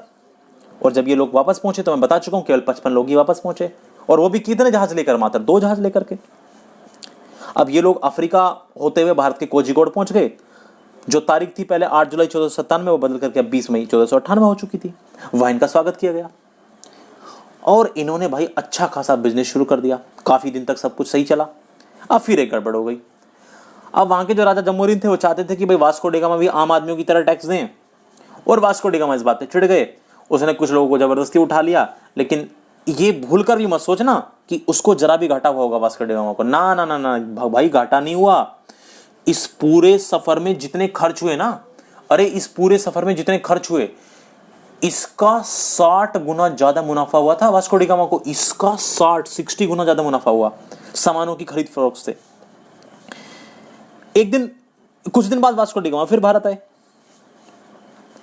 और जब ये लोग वापस पहुंचे तो मैं बता चुका हूं केवल 55 लोग ही वापस पहुंचे, और वो भी कितने जहाज लेकर? मात्र 2 जहाज लेकर के। अब ये लोग अफ्रीका होते हुए भारत के कोझिकोड पहुंच गए। जो तारीख थी पहले 8 जुलाई 1497 वो बदल करके अब 20 मई 1498 हो चुकी थी। वहां इनका स्वागत किया गया, और इन्होंने भाई अच्छा खासा बिजनेस शुरू कर दिया। काफी दिन तक सब कुछ सही चला। अब फिर एक गड़बड़ हो गई। अब वहां के जो राजा जमोरिन थे वो चाहते थे कि भाई वास्को डी गामा भी आम आदमियों की तरह टैक्स दें, और वास्को डी गामा इस बात पे चिढ़ गए। उसने कुछ लोगों को जबरदस्ती उठा लिया, लेकिन ये भूलकर भी मत सोचना कि उसको जरा भी घाटा हुआ होगा वास्को डी गामा को। ना ना ना ना भाई, घाटा नहीं हुआ। इस पूरे सफर में जितने खर्च हुए ना, अरे इस पूरे सफर में जितने खर्च हुए, इसका 60 गुना ज्यादा मुनाफा हुआ था वास्को डी गामा को, इसका 60 गुना ज्यादा मुनाफा हुआ सामानों की खरीद फरोख्त से। एक दिन, कुछ दिन बाद वास्को डी गामा फिर भारत आए।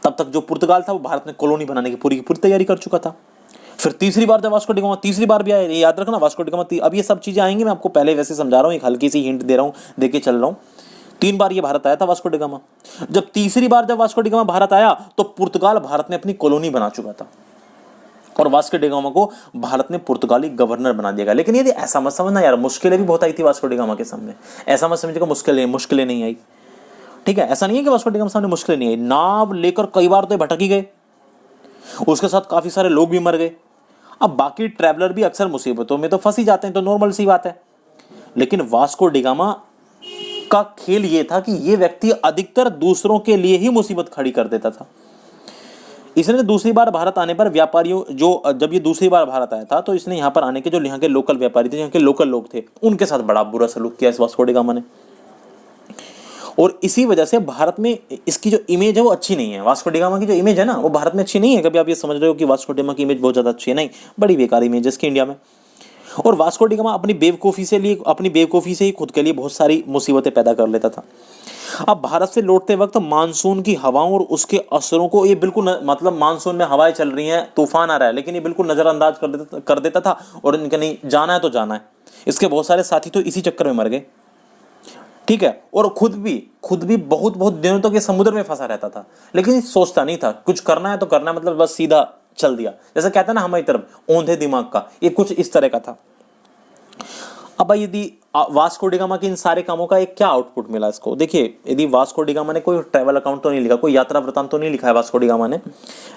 तब तक जो पुर्तगाल था वो भारत में कॉलोनी बनाने की पूरी तैयारी कर चुका था। फिर तीसरी बार जब वास्को डी गामा तीसरी बार भी आए, ये याद रखना वास्को डी गामा, अब ये सब चीजें आएंगी, मैं आपको पहले वैसे समझा रहा हूं, एक हल्की सी हिंट दे रहा हूं, देके चल रहा हूं। 3 बार ये भारत आया था वास्को डी गामा। जब तीसरी बार जब वास्को डी गामा भारत आया तो पुर्तगाल भारत में अपनी कॉलोनी बना चुका था और वास्को डी गामा को भारत ने पुर्तगाली गवर्नर बना दिया गया। लेकिन यदि ऐसा मत समझना यार, मुश्किलें भी बहुत आई थी वास्को डी गामा के सामने, ऐसा मत समझिएगा मुश्किलें नहीं आई, ठीक है। ऐसा नहीं है कि वास्को डी गामा सामने मुश्किलें नहीं आई, नाव लेकर कई बार तो भटक ही गए, उसके साथ काफी सारे लोग भी मर गए। अब बाकी ट्रैवलर भी अक्सर मुसीबतों में तो फंस ही जाते हैं, तो नॉर्मल सी बात है। लेकिन वास्को डी गामा का खेल यह था कि यह व्यक्ति अधिकतर दूसरों के लिए ही मुसीबत खड़ी कर देता था। इसने दूसरी बार भारत आने पर व्यापारियों, जब ये दूसरी बार भारत आया था तो इसने यहाँ पर आने के जो यहाँ के लोकल व्यापारी थे, यहाँ के लोकल लोग थे, उनके साथ बड़ा बुरा सलूक किया इस वास्को डी गामा ने। और इसी वजह से भारत में इसकी जो इमेज है वो अच्छी नहीं है। वास्को डी गामा की जो इमेज है ना वो भारत में अच्छी नहीं है। कभी आप ये समझ रहे हो कि वास्को डी गामा की इमेज बहुत ज्यादा अच्छी है, नहीं, बड़ी बेकार इमेज है इसकी इंडिया में। और वास्को डी गामा अपनी बेवकूफ़ी से ही खुद के लिए बहुत सारी मुसीबतें पैदा कर लेता था। अब भारत से लौटते वक्त मानसून की हवाओं और उसके असरों को ये बिल्कुल मतलब मानसून में हवाएं चल रही हैं, तूफान आ रहा है, लेकिन ये बिल्कुल नजरअंदाज कर देता था और इनका नहीं, जाना है तो जाना है। इसके बहुत सारे साथी तो इसी चक्कर में मर गए, ठीक है। और खुद भी बहुत दिनों तक ये समुद्र में फंसा रहता था, लेकिन सोचता नहीं था कुछ करना है तो करना है, मतलब बस सीधा चल दिया। जैसे कहते हैं ना हमारी तरफ औंधे दिमाग का, ये कुछ इस तरह का था। अब यदि वास्को डी गामा के इन सारे कामों का एक क्या आउटपुट मिला इसको, देखिए, यदि वास्को डी गामा ने कोई ट्रैवल अकाउंट तो नहीं लिखा, कोई यात्रा वृतांत तो नहीं लिखा है वास्को डी गामा ने।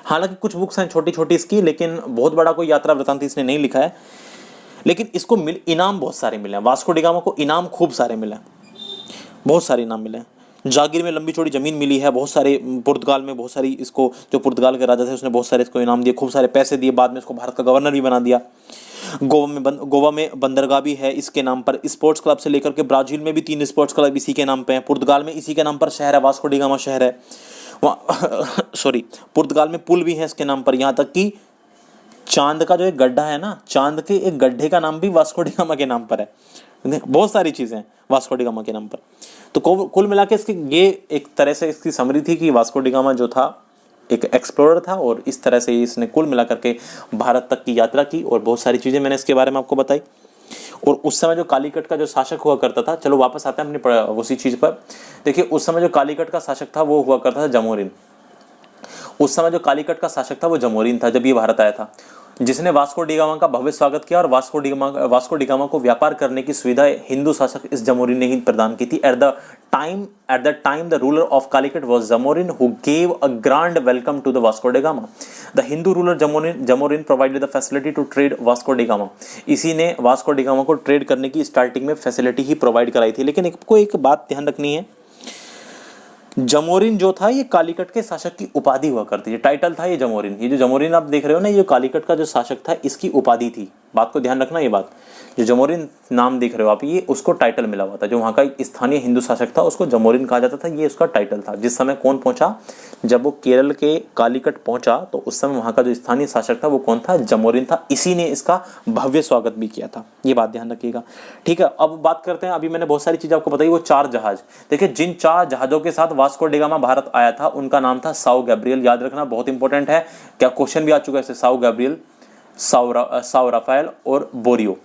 हालांकि कुछ बुक्स हैं छोटी छोटी इसकी, लेकिन बहुत बड़ा कोई यात्रा वृतांत इसने नहीं लिखा है। लेकिन इसको इनाम बहुत सारे मिले हैं, वास्को डी गामा को इनाम खूब सारे मिले, बहुत सारे इनाम मिले हैं। जागीर में लंबी चौड़ी जमीन मिली है, बहुत सारे पुर्तगाल में, बहुत सारी इसको, जो पुर्तगाल के राजा थे उसने बहुत सारे इसको इनाम दिए, खूब सारे पैसे दिए, बाद में इसको भारत का गवर्नर भी बना दिया। गोवा में बंदरगाह भी है इसके नाम पर। स्पोर्ट्स क्लब से लेकर के ब्राजील में भी 3 स्पोर्ट्स क्लब इसी के नाम पे हैं। पुर्तगाल में इसी के नाम पर शहर है, वास्को डी गामा शहर है वहाँ सॉरी, पुर्तगाल में पुल भी है इसके नाम पर। यहाँ तक कि चांद का जो एक गड्ढा है ना, चांद के एक गड्ढे का नाम भी वास्को डी गामा के नाम पर है। बहुत सारी चीजें वास्को डी गामा के नाम पर। तो कुल मिला के इसकी ये एक तरह से इसकी समरी थी कि वास्को डी गामा जो था एक एक्सप्लोरर था, और इस तरह से इसने कुल मिला करके भारत तक की यात्रा की, और बहुत सारी चीजें मैंने इसके बारे में आपको बताई। और उस समय जो कालीकट का जो शासक हुआ करता था, चलो वापस आते हैं अपनी उसी चीज पर। देखिए, उस समय जो कालीकट का शासक था वो हुआ करता था जमोरिन। उस समय जो कालीकट का शासक था वो जमोरिन था जब ये भारत आया था, जिसने वास्को डी गामा का भव्य स्वागत किया। और वास्को डी गामा को व्यापार करने की सुविधा हिंदू शासक इस जमोरिन ने ही प्रदान की थी। At the time the ruler of Calicut was Zamorin who gave a grand welcome to the Vasco da Gama. The Hindu ruler Zamorin provided the facility to trade Vasco da Gama. इसी ने वास्को डी गामा को trade करने की starting में facility ही provide कराई थी। लेकिन आपको एक बात ध्यान रखनी है, जमोरिन जो था ये कालीकट के शासक की उपाधि हुआ करती है, टाइटल था ये जमोरिन। ये जो जमोरिन आप देख रहे हो ना, ये कालीकट का जो शासक था इसकी उपाधि थी। बात को ध्यान रखना, ये बात, जो जमोरिन नाम देख रहे हो आप, ये उसको टाइटल मिला हुआ था। जो वहाँ का स्थानीय हिंदू शासक था उसको जमोरिन कहा जाता था, ये उसका टाइटल था। जिस समय कौन पहुंचा, जब वो केरल के कालीकट पहुंचा तो उस समय वहाँ का जो स्थानीय शासक था वो कौन था, जमोरिन था। इसी ने इसका भव्य स्वागत भी किया था, ये बात ध्यान रखिएगा, ठीक है। अब बात करते हैं, अभी मैंने बहुत सारी चीजें आपको बताई, वो 4 जहाज। देखिए, जिन 4 जहाजों के साथ वास्को डी गामा भारत आया था उनका नाम था साओ गैब्रियल। याद रखना, बहुत इंपॉर्टेंट है, क्या क्वेश्चन भी आ चुका है, साओ गैब्रियल, साओ राफेल और बोरियो।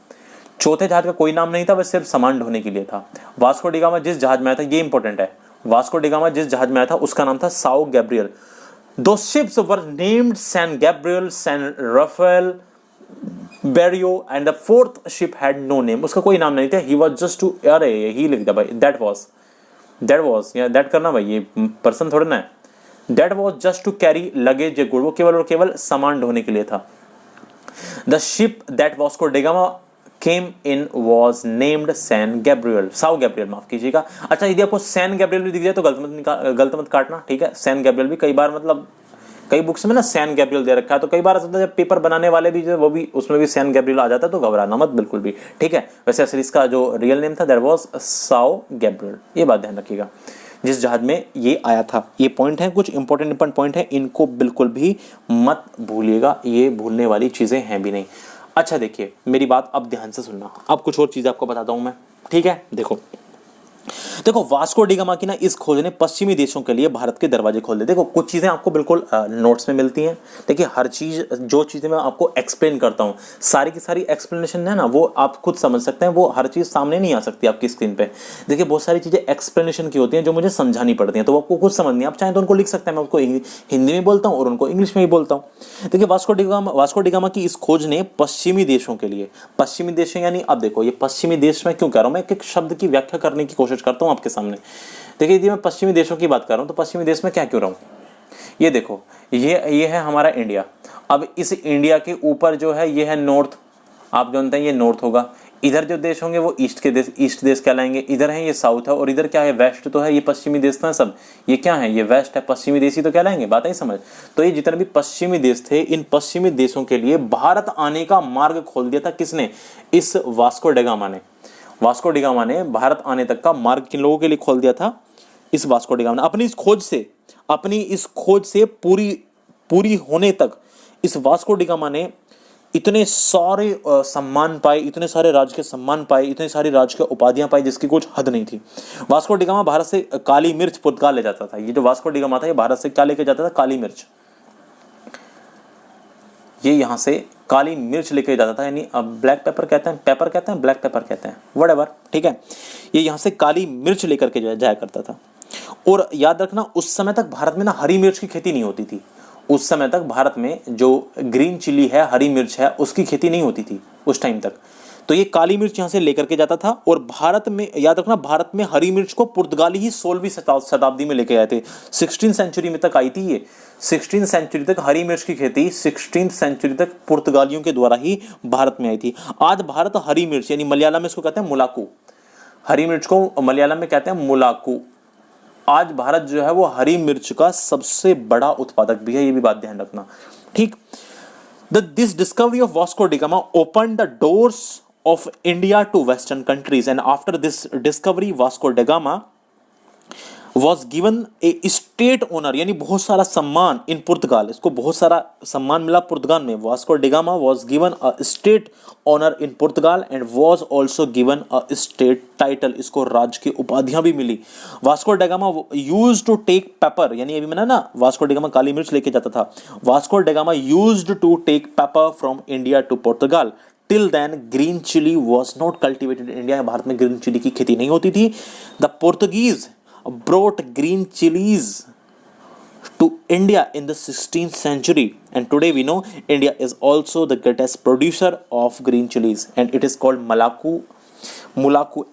चौथे जहाज का कोई नाम नहीं था, वह सिर्फ सामान ढोने के लिए था। वास्को डी गामा जिस जहाज में आया था, ये इंपॉर्टेंट है, वास्को डी गामा जिस जहाज में आया था उसका नाम था साओ गैब्रियल। दो ships were named San Gabriel, San Rafael, Berrio, and the 4th ship had no name. उसका कोई नाम नहीं था, ही वाज जस्ट टू, अरे ही लिख दिया भाई, दैट वाज या दैट करना भाई, ये पर्सन थोड़ा ना है। That was just to carry luggage या गुड, वो केवल और केवल सामान ढोने के लिए था। The ship that Vasco da Gama came in was named San Gabriel, Sao Gabriel, माफ कीजिएगा। अच्छा, यदि आपको सैन गैब्रियल भी दिख जाए तो गलत मत काटना, ठीक है। सैन गैब्रियल भी कई बार, मतलब कई बुक्स में ना सैन गैब्रियल दे रखा है, तो कई बार ऐसा जब पेपर बनाने वाले भी जो वो भी उसमें भी सैन गैब्रियल आ जाता है, तो घबराना मत बिल्कुल भी, ठीक है। वैसे असल इसका जो रियल नेम था दैट वाज साओ गैब्रियल, ये बात ध्यान रखिएगा। जिस जहाज में ये आया था। ये पॉइंट है, कुछ इंपॉर्टेंट पॉइंट है, इनको बिल्कुल भी मत भूलिएगा, ये भूलने वाली चीजें हैं भी नहीं। अच्छा देखिए मेरी बात अब ध्यान से सुनना, अब कुछ और चीज आपको बताता हूं मैं, ठीक है। देखो वास्को डी गामा की ना इस खोज ने पश्चिमी देशों के लिए भारत के दरवाजे खोल दिए। देखो कुछ चीजें आपको बिल्कुल नोट्स में मिलती हैं। देखिए हर चीज, जो चीजें मैं आपको एक्सप्लेन करता हूँ, सारी की सारी एक्सप्लेनेशन है ना, वो आप खुद समझ सकते हैं, वो हर चीज सामने नहीं आ सकती आपकी स्क्रीन पे। देखिए बहुत सारी चीजें एक्सप्लेनेशन की होती हैं जो मुझे समझानी पड़ती हैं, तो आपको कुछ समझ नहीं, आप चाहें तो उनको लिख सकते हैं, मैं उसको हिंदी में बोलता हूँ और उनको इंग्लिश में भी बोलता हूँ। देखिए वास्को डी गामा की इस खोज ने पश्चिमी देशों के लिए, पश्चिमी देश यानी, अब देखो ये पश्चिमी देश में क्यों कह रहा हूं, मैं एक शब्द की व्याख्या करने की कोशिश करता हूं आपके सामने। देखिए यदि मैं पश्चिमी देशों की बात कर रहा हूं तो पश्चिमी देश में क्या क्यों रहा हूं, ये देखो ये है हमारा इंडिया। अब इस इंडिया के ऊपर जो है ये है नॉर्थ, आप जानते हैं ये नॉर्थ होगा। इधर जो देश होंगे वो ईस्ट के देश, ईस्ट देश कहलाएंगे। इधर है ये साउथ है, और इधर क्या है वेस्ट, तो है ये पश्चिमी देश तो है सब। ये क्या है, ये वेस्ट है, पश्चिमी देश ही तो कहलाएंगे, बात ही समझ। तो ये जितने भी पश्चिमी देश थे, इन पश्चिमी देशों के लिए भारत आने का मार्ग खोल दिया था किसने, इस वास्को डी गामा ने। वास्को डी गामा ने भारत आने तक का मार्ग किन लोगों के लिए खोल दिया था, इस वास्को डी गामा ने। अपनी इस खोज से पूरी होने तक इस वास्को डी गामा ने इतने सारे सम्मान पाए, इतने सारे राज्य के सम्मान पाए, इतने सारी राज्य की उपाधियां पाई जिसकी कुछ हद नहीं थी। वास्को डी गामा भारत से काली मिर्च पुर्तगाल ले जाता था। ये जो वास्को डी गामा था ये भारत से क्या लेके जाता था, काली मिर्च। ये यहाँ से काली मिर्च लेके जाता था, यानी ब्लैक पेपर कहते हैं, पेपर कहते हैं, ब्लैक पेपर कहते हैं, व्हाटएवर, ठीक है। ये यहाँ से काली मिर्च लेकर के जाया करता था। और याद रखना उस समय तक भारत में ना हरी मिर्च की खेती नहीं होती थी। उस समय तक भारत में जो ग्रीन चिली है, हरी मिर्च है, उसकी खेती नहीं होती थी उस टाइम तक। तो ये काली मिर्च यहाँ से लेकर के जाता था। और भारत में याद रखना, भारत में हरी मिर्च को पुर्तगाली ही 16वीं शताब्दी में लेके आए थे। 16th सेंचुरी में तक आई थी ये। 16th सेंचुरी तक हरी मिर्च की खेती 16th सेंचुरी तक पुर्तगालियों के द्वारा ही भारत में आई थी। आज भारत हरी मिर्च यानी मलयालम में इसको कहते हैं मुलाकू, हरी मिर्च को मलयालम में कहते हैं मुलाकू। आज भारत जो है वो हरी मिर्च का सबसे बड़ा उत्पादक भी है, ये भी बात ध्यान रखना, ठीक। This discovery of Vasco da Gama opened the doors of India to Western countries, and after this discovery, Vasco da Gama was given a state honor, यानी बहुत सारा सम्मान इन पुर्तगाल, इसको बहुत सारा सम्मान मिला पुर्तगाल में। Vasco da gamma was given a state honor in Portugal and was also given a state title, इसको राज्य की उपाधियां भी मिली। Vasco da Gama used to take pepper, यानी अभी मैंने ना वास्को डी गामा काली मिर्च लेके जाता था। Vasco da Gama used to take pepper from India to Portugal. Till then, green chili was not cultivated in India. Bharat में ग्रीन चिली की खेती नहीं होती थी। The Portuguese brought green chilies to India in the 16th century, and today we know India is also the greatest producer of green chilies, and it is called Mulaku, MULAKU,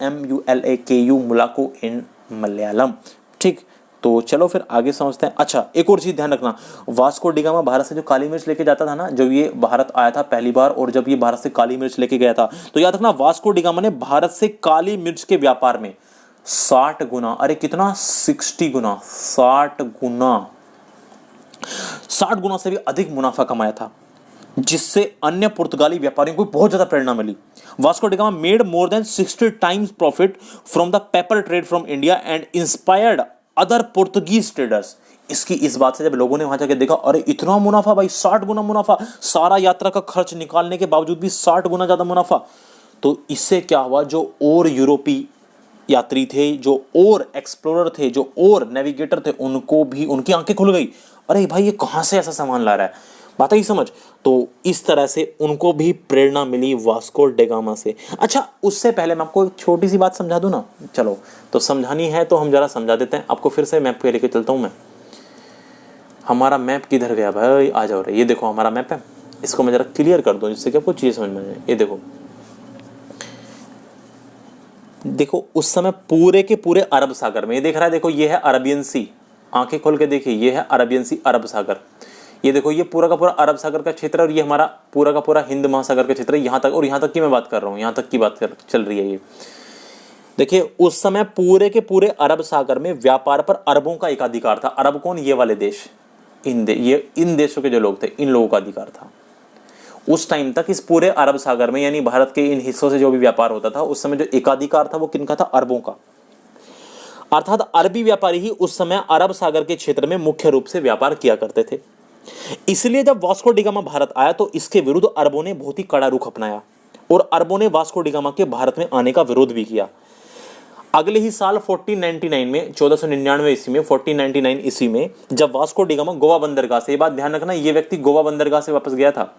Mulaku in Malayalam, ठीक। तो चलो फिर आगे समझते हैं। अच्छा एक और चीज ध्यान रखना, वास्को डी गामा भारत से जो काली मिर्च लेके जाता था ना, जब ये भारत आया था पहली बार और जब ये भारत से काली मिर्च लेके गया था, तो याद रखना वास्को डी गामा ने भारत से काली मिर्च के व्यापार में 60 गुना, अरे कितना 60 गुना, 60 गुना से भी अधिक मुनाफा कमाया था, जिससे अन्य पुर्तगाली व्यापारियों को बहुत ज्यादा प्रेरणा मिली। Vasco da Gama made more than 60 times profit from the pepper trade from India and inspired other Portuguese traders. इसकी इस बात से जब लोगों ने वहां जाकर देखा, अरे इतना मुनाफा भाई, 60 गुना मुनाफा, सारा यात्रा का खर्च निकालने के बावजूद भी 60 गुना ज्यादा मुनाफा। तो इससे क्या हुआ, जो और यूरोपीय यात्री थे, जो और एक्सप्लोरर थे, जो और नेविगेटर थे, उनको भी उनकी आंखें खुल गई, अरे भाई ये कहां से ऐसा सामान ला रहा है, बात ही समझ। तो इस तरह से उनको भी प्रेरणा मिली वास्को डी गामा से। अच्छा उससे पहले मैं आपको एक छोटी सी बात समझा दूं ना, चलो तो समझानी है तो हम जरा समझा देते हैं आपको। फिर से मैप पे लेके चलता हूं मैं। हमारा मैप किधर गया भाई, आ जाओ रे, ये देखो हमारा मैप है, इसको मैं जरा क्लियर कर दूं जिससे कि आपको चीज समझ में आए। ये देखो उस समय पूरे के पूरे अरब सागर में, ये देख रहा है, देखो ये है अरबियन सी, आंखें खोल के देखिए, ये है अरबियन सी, अरब सागर। ये देखो ये पूरा का पूरा अरब सागर का क्षेत्र, और ये हमारा पूरा का पूरा हिंद महासागर का क्षेत्र है, यहाँ तक, और यहाँ तक की मैं बात कर रहा हूँ, यहाँ तक की बात चल रही है। ये देखिए उस समय पूरे के पूरे अरब सागर में व्यापार पर अरबों का एकाधिकार था। अरब कौन, ये वाले देश, इन देशों के जो लोग थे, इन लोगों का अधिकार था उस टाइम तक इस पूरे अरब सागर में, यानी भारत के इन हिस्सों से जो भी व्यापार होता था उस समय जो एकाधिकार था वो किनका था, अरबों का। अर्थात अरबी व्यापारी ही उस समय अरब सागर के क्षेत्र में मुख्य रूप से व्यापार किया करते थे। इसलिए जब वास्को डी गामा भारत आया तो इसके विरुद्ध अरबों ने बहुत ही कड़ा रुख अपनाया और अरबों ने वास्को डी गामा के भारत में आने का विरोध भी किया। अगले ही साल 1499 में 1499 ईस्वी में 1499 ईस्वी में जब वास्को डी गामा गोवा बंदरगाह से, ये बात ध्यान रखना, ये व्यक्ति गोवा बंदरगाह से वापस गया था।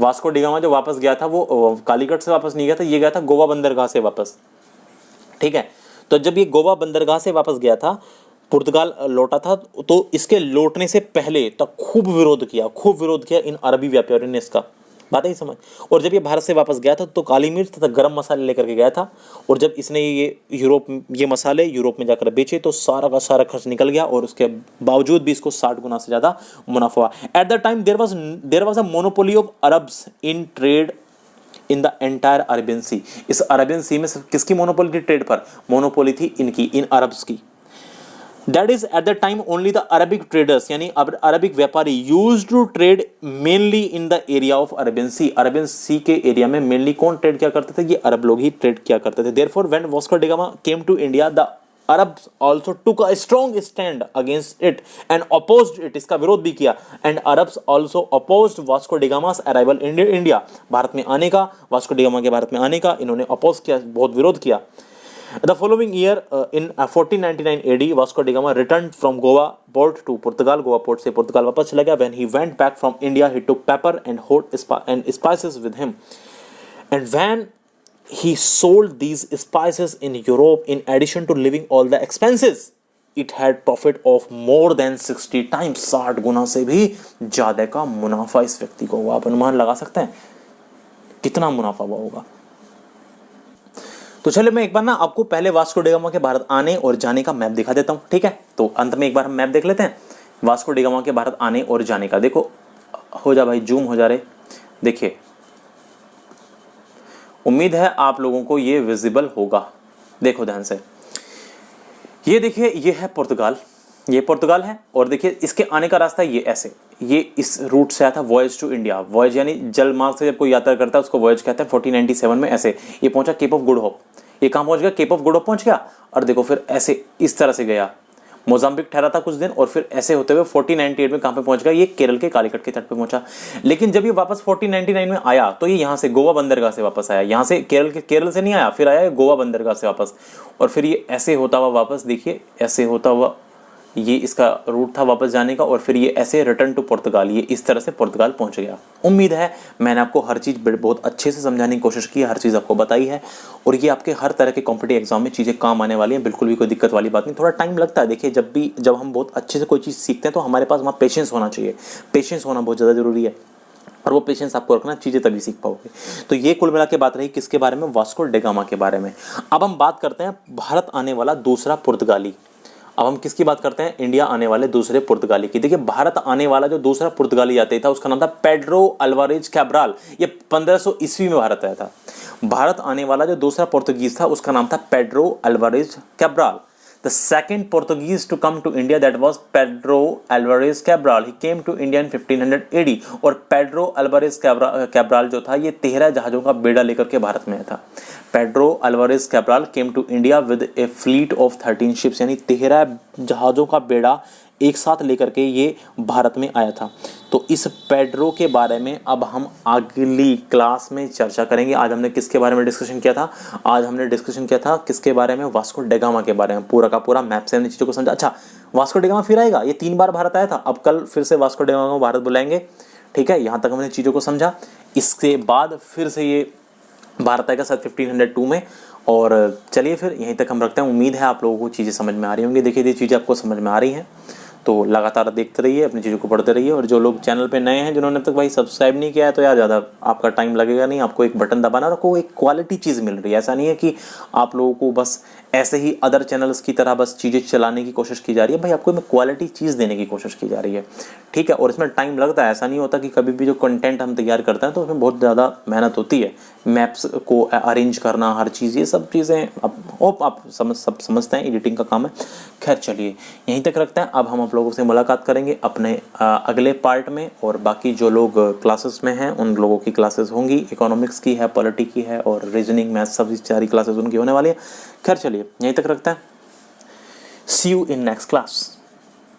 वास्को डी गामा जो वापस गया था वो कालीकट से वापस नहीं गया था, ये गया था गोवा बंदरगाह से वापस। ठीक है, तो जब ये गोवा बंदरगाह से वापस गया था, पुर्तगाल लौटा था, तो इसके लौटने से पहले तक खूब विरोध किया इन अरबी व्यापारियों ने इसका, बात ही समझ। और जब ये भारत से वापस गया था तो काली मिर्च तथा गरम मसाले लेकर के गया था, और जब इसने ये मसाले यूरोप में जाकर बेचे तो सारा का सारा खर्च निकल गया, और उसके बावजूद भी इसको 60 गुना से ज़्यादा मुनाफा हुआ। At the time there was a monopoly of Arabs in trade in the entire Arabian Sea. इस अरेबियन सी में किसकी मोनोपोली थी ट्रेड पर? मोनोपोली थी इनकी, इन अरब्स की। That is at that time only the Arabic traders यानी अरबिक व्यापारी used to trade mainly in the area of Arabian Sea। Arabian Sea के एरिया में मेनली कौन ट्रेड किया करते थे? ये अरब लोग ही ट्रेड किया करते थे। Therefore when Vasco da Gama came to India, the Arabs also took a strong stand against it and opposed it, इसका विरोध भी किया। And Arabs also opposed Vasco da Gama's arrival in India, Bharat में आने का, वास्को डी गामा के भारत में आने का इन्होंने अपोज किया, बहुत विरोध किया। The following year, in 1499 AD, Vasco da Gama returned from Goa port to Portugal. Goa port से पुर्तगाल वापस चला गया। When he went back from India, he took pepper and hot and spices with him. And when he sold these spices in Europe, in addition to leaving all the expenses, it had profit of more than 60 times। 60 गुना से भी ज़्यादा का मुनाफा इस व्यक्ति को हुआ। आप अनुमान लगा सकते हैं कितना मुनाफा हुआ होगा। तो चलिए मैं एक बार ना आपको पहले वास्को डी गामा के भारत आने और जाने का मैप दिखा देता हूँ। ठीक है, तो अंत में एक बार हम मैप देख लेते हैं वास्को डी गामा के भारत आने और जाने का। देखो हो जा भाई, जूम हो जा रहे, देखिए, उम्मीद है आप लोगों को ये विजिबल होगा। देखो ध्यान से, ये देखिए, ये है पुर्तगाल, ये पुर्तगाल है, और देखिए इसके आने का रास्ता ये ऐसे, ये इस रूट से आया था वॉयज टू इंडिया। वॉयज यानी जल मार्ग से जब कोई यात्रा करता है उसको वॉयज कहते हैं। 1497 में ऐसे ये पहुंचा केप ऑफ गुड होप। ये कहाँ पहुंच गया? केप ऑफ गुड होप पहुंच गया, और देखो फिर ऐसे इस तरह से गया, मोजाम्बिक ठहरा था कुछ दिन, और फिर ऐसे होते हुए 1498 में कहाँ पे पहुंच गया? ये केरल के कालीकट के तट पे पहुंचा। लेकिन जब ये वापस 1499 में आया तो ये यहाँ से गोवा बंदरगाह से वापस आया। यहाँ से केरल से नहीं आया, फिर आया गोवा बंदरगाह से वापस, और फिर ये ऐसे होता हुआ वापस, देखिए ऐसे होता हुआ ये इसका रूट था वापस जाने का, और फिर ये ऐसे रिटर्न टू पुर्तगाल, ये इस तरह से पुर्तगाल पहुंच गया। उम्मीद है मैंने आपको हर चीज़ बहुत अच्छे से समझाने की कोशिश की है, हर चीज़ आपको बताई है, और ये आपके हर तरह के कॉम्पिटिटिव एग्जाम में चीज़ें काम आने वाली हैं। बिल्कुल भी कोई दिक्कत वाली बात नहीं। थोड़ा टाइम लगता है, देखिए जब हम बहुत अच्छे से कोई चीज़ सीखते हैं तो हमारे पास वहाँ पेशेंस होना चाहिए। पेशेंस होना बहुत ज़्यादा जरूरी है, और वो पेशेंस आपको रखना, चीज़ें तभी सीख पाओगे। तो ये कुल मिला के बात रही किसके बारे में? वास्को डी गामा के बारे में। अब हम बात करते हैं भारत आने वाला दूसरा पुर्तगाली। अब हम किसकी बात करते हैं? इंडिया आने वाले दूसरे पुर्तगाली की। देखिए भारत आने वाला जो दूसरा पुर्तगाली आते था उसका नाम था पेड्रो अल्वारेज कैब्राल। ये 1500 ईस्वी में भारत आया था। भारत आने वाला जो दूसरा पुर्तगीज था उसका नाम था Pedro Alvares Cabral. The second Portuguese to come to India, that was Pedro Alvarez Cabral. He came to India in 1500 AD, और पेड्रो अल्वारेज कैब्राल जो था ये 13 जहाज़ों का बेड़ा लेकर के भारत में आया था। Pedro Alvares Cabral came to India with a fleet of 13 ships, यानी 13 जहाज़ों का बेड़ा एक साथ लेकर के ये भारत में आया था। तो इस पेड्रो के बारे में अब हम अगली क्लास में चर्चा करेंगे। आज हमने किसके बारे में डिस्कशन किया था? आज हमने डिस्कशन किया था किसके बारे में? वास्को डी गामा के बारे में। पूरा का पूरा मैप से हमने चीज़ों को समझा। अच्छा, वास्को डी गामा फिर आएगा, ये 3 बार भारत आया था, अब कल फिर से वास्को डी गामा को भारत बुलाएंगे। ठीक है, यहाँ तक हमने चीज़ों को समझा। इसके बाद फिर से ये भारत आएगा शायद 1502 में। और चलिए फिर यहीं तक हम रखते हैं। उम्मीद है आप लोगों को चीज़ें समझ में आ रही होंगी। देखिए ये चीज़ें आपको समझ में आ रही हैं तो लगातार देखते रहिए, अपनी चीज़ों को पढ़ते रहिए। और जो लोग चैनल पे नए हैं, जिन्होंने तक भाई सब्सक्राइब नहीं किया है, तो यार ज़्यादा आपका टाइम लगेगा नहीं, आपको एक बटन दबाना और आपको एक क्वालिटी चीज़ मिल रही है। ऐसा नहीं है कि आप लोगों को बस ऐसे ही अदर चैनल्स की तरह बस चीज़ें चलाने की कोशिश की जा रही है। भाई आपको मैं क्वालिटी चीज़ देने की कोशिश की जा रही है, ठीक है। और इसमें टाइम लगता है, ऐसा नहीं होता कि कभी भी जो कंटेंट हम तैयार करते हैं तो उसमें बहुत ज़्यादा मेहनत होती है। मैप्स को अरेंज करना, हर चीज़, ये सब चीज़ें आप समझते हैं, एडिटिंग का काम है। खैर चलिए यहीं तक रखते हैं। अब हम आप लोगों से मुलाकात करेंगे अपने अगले पार्ट में। और बाकी जो लोग क्लासेस में हैं उन लोगों की क्लासेस होंगी, इकोनॉमिक्स की है, पॉलिटी की है और रीजनिंग, मैथ्स, सब सारी क्लासेस उनकी होने वाली है। खैर चलिए यहीं तक रखते हैं। सी यू इन नेक्स्ट क्लास।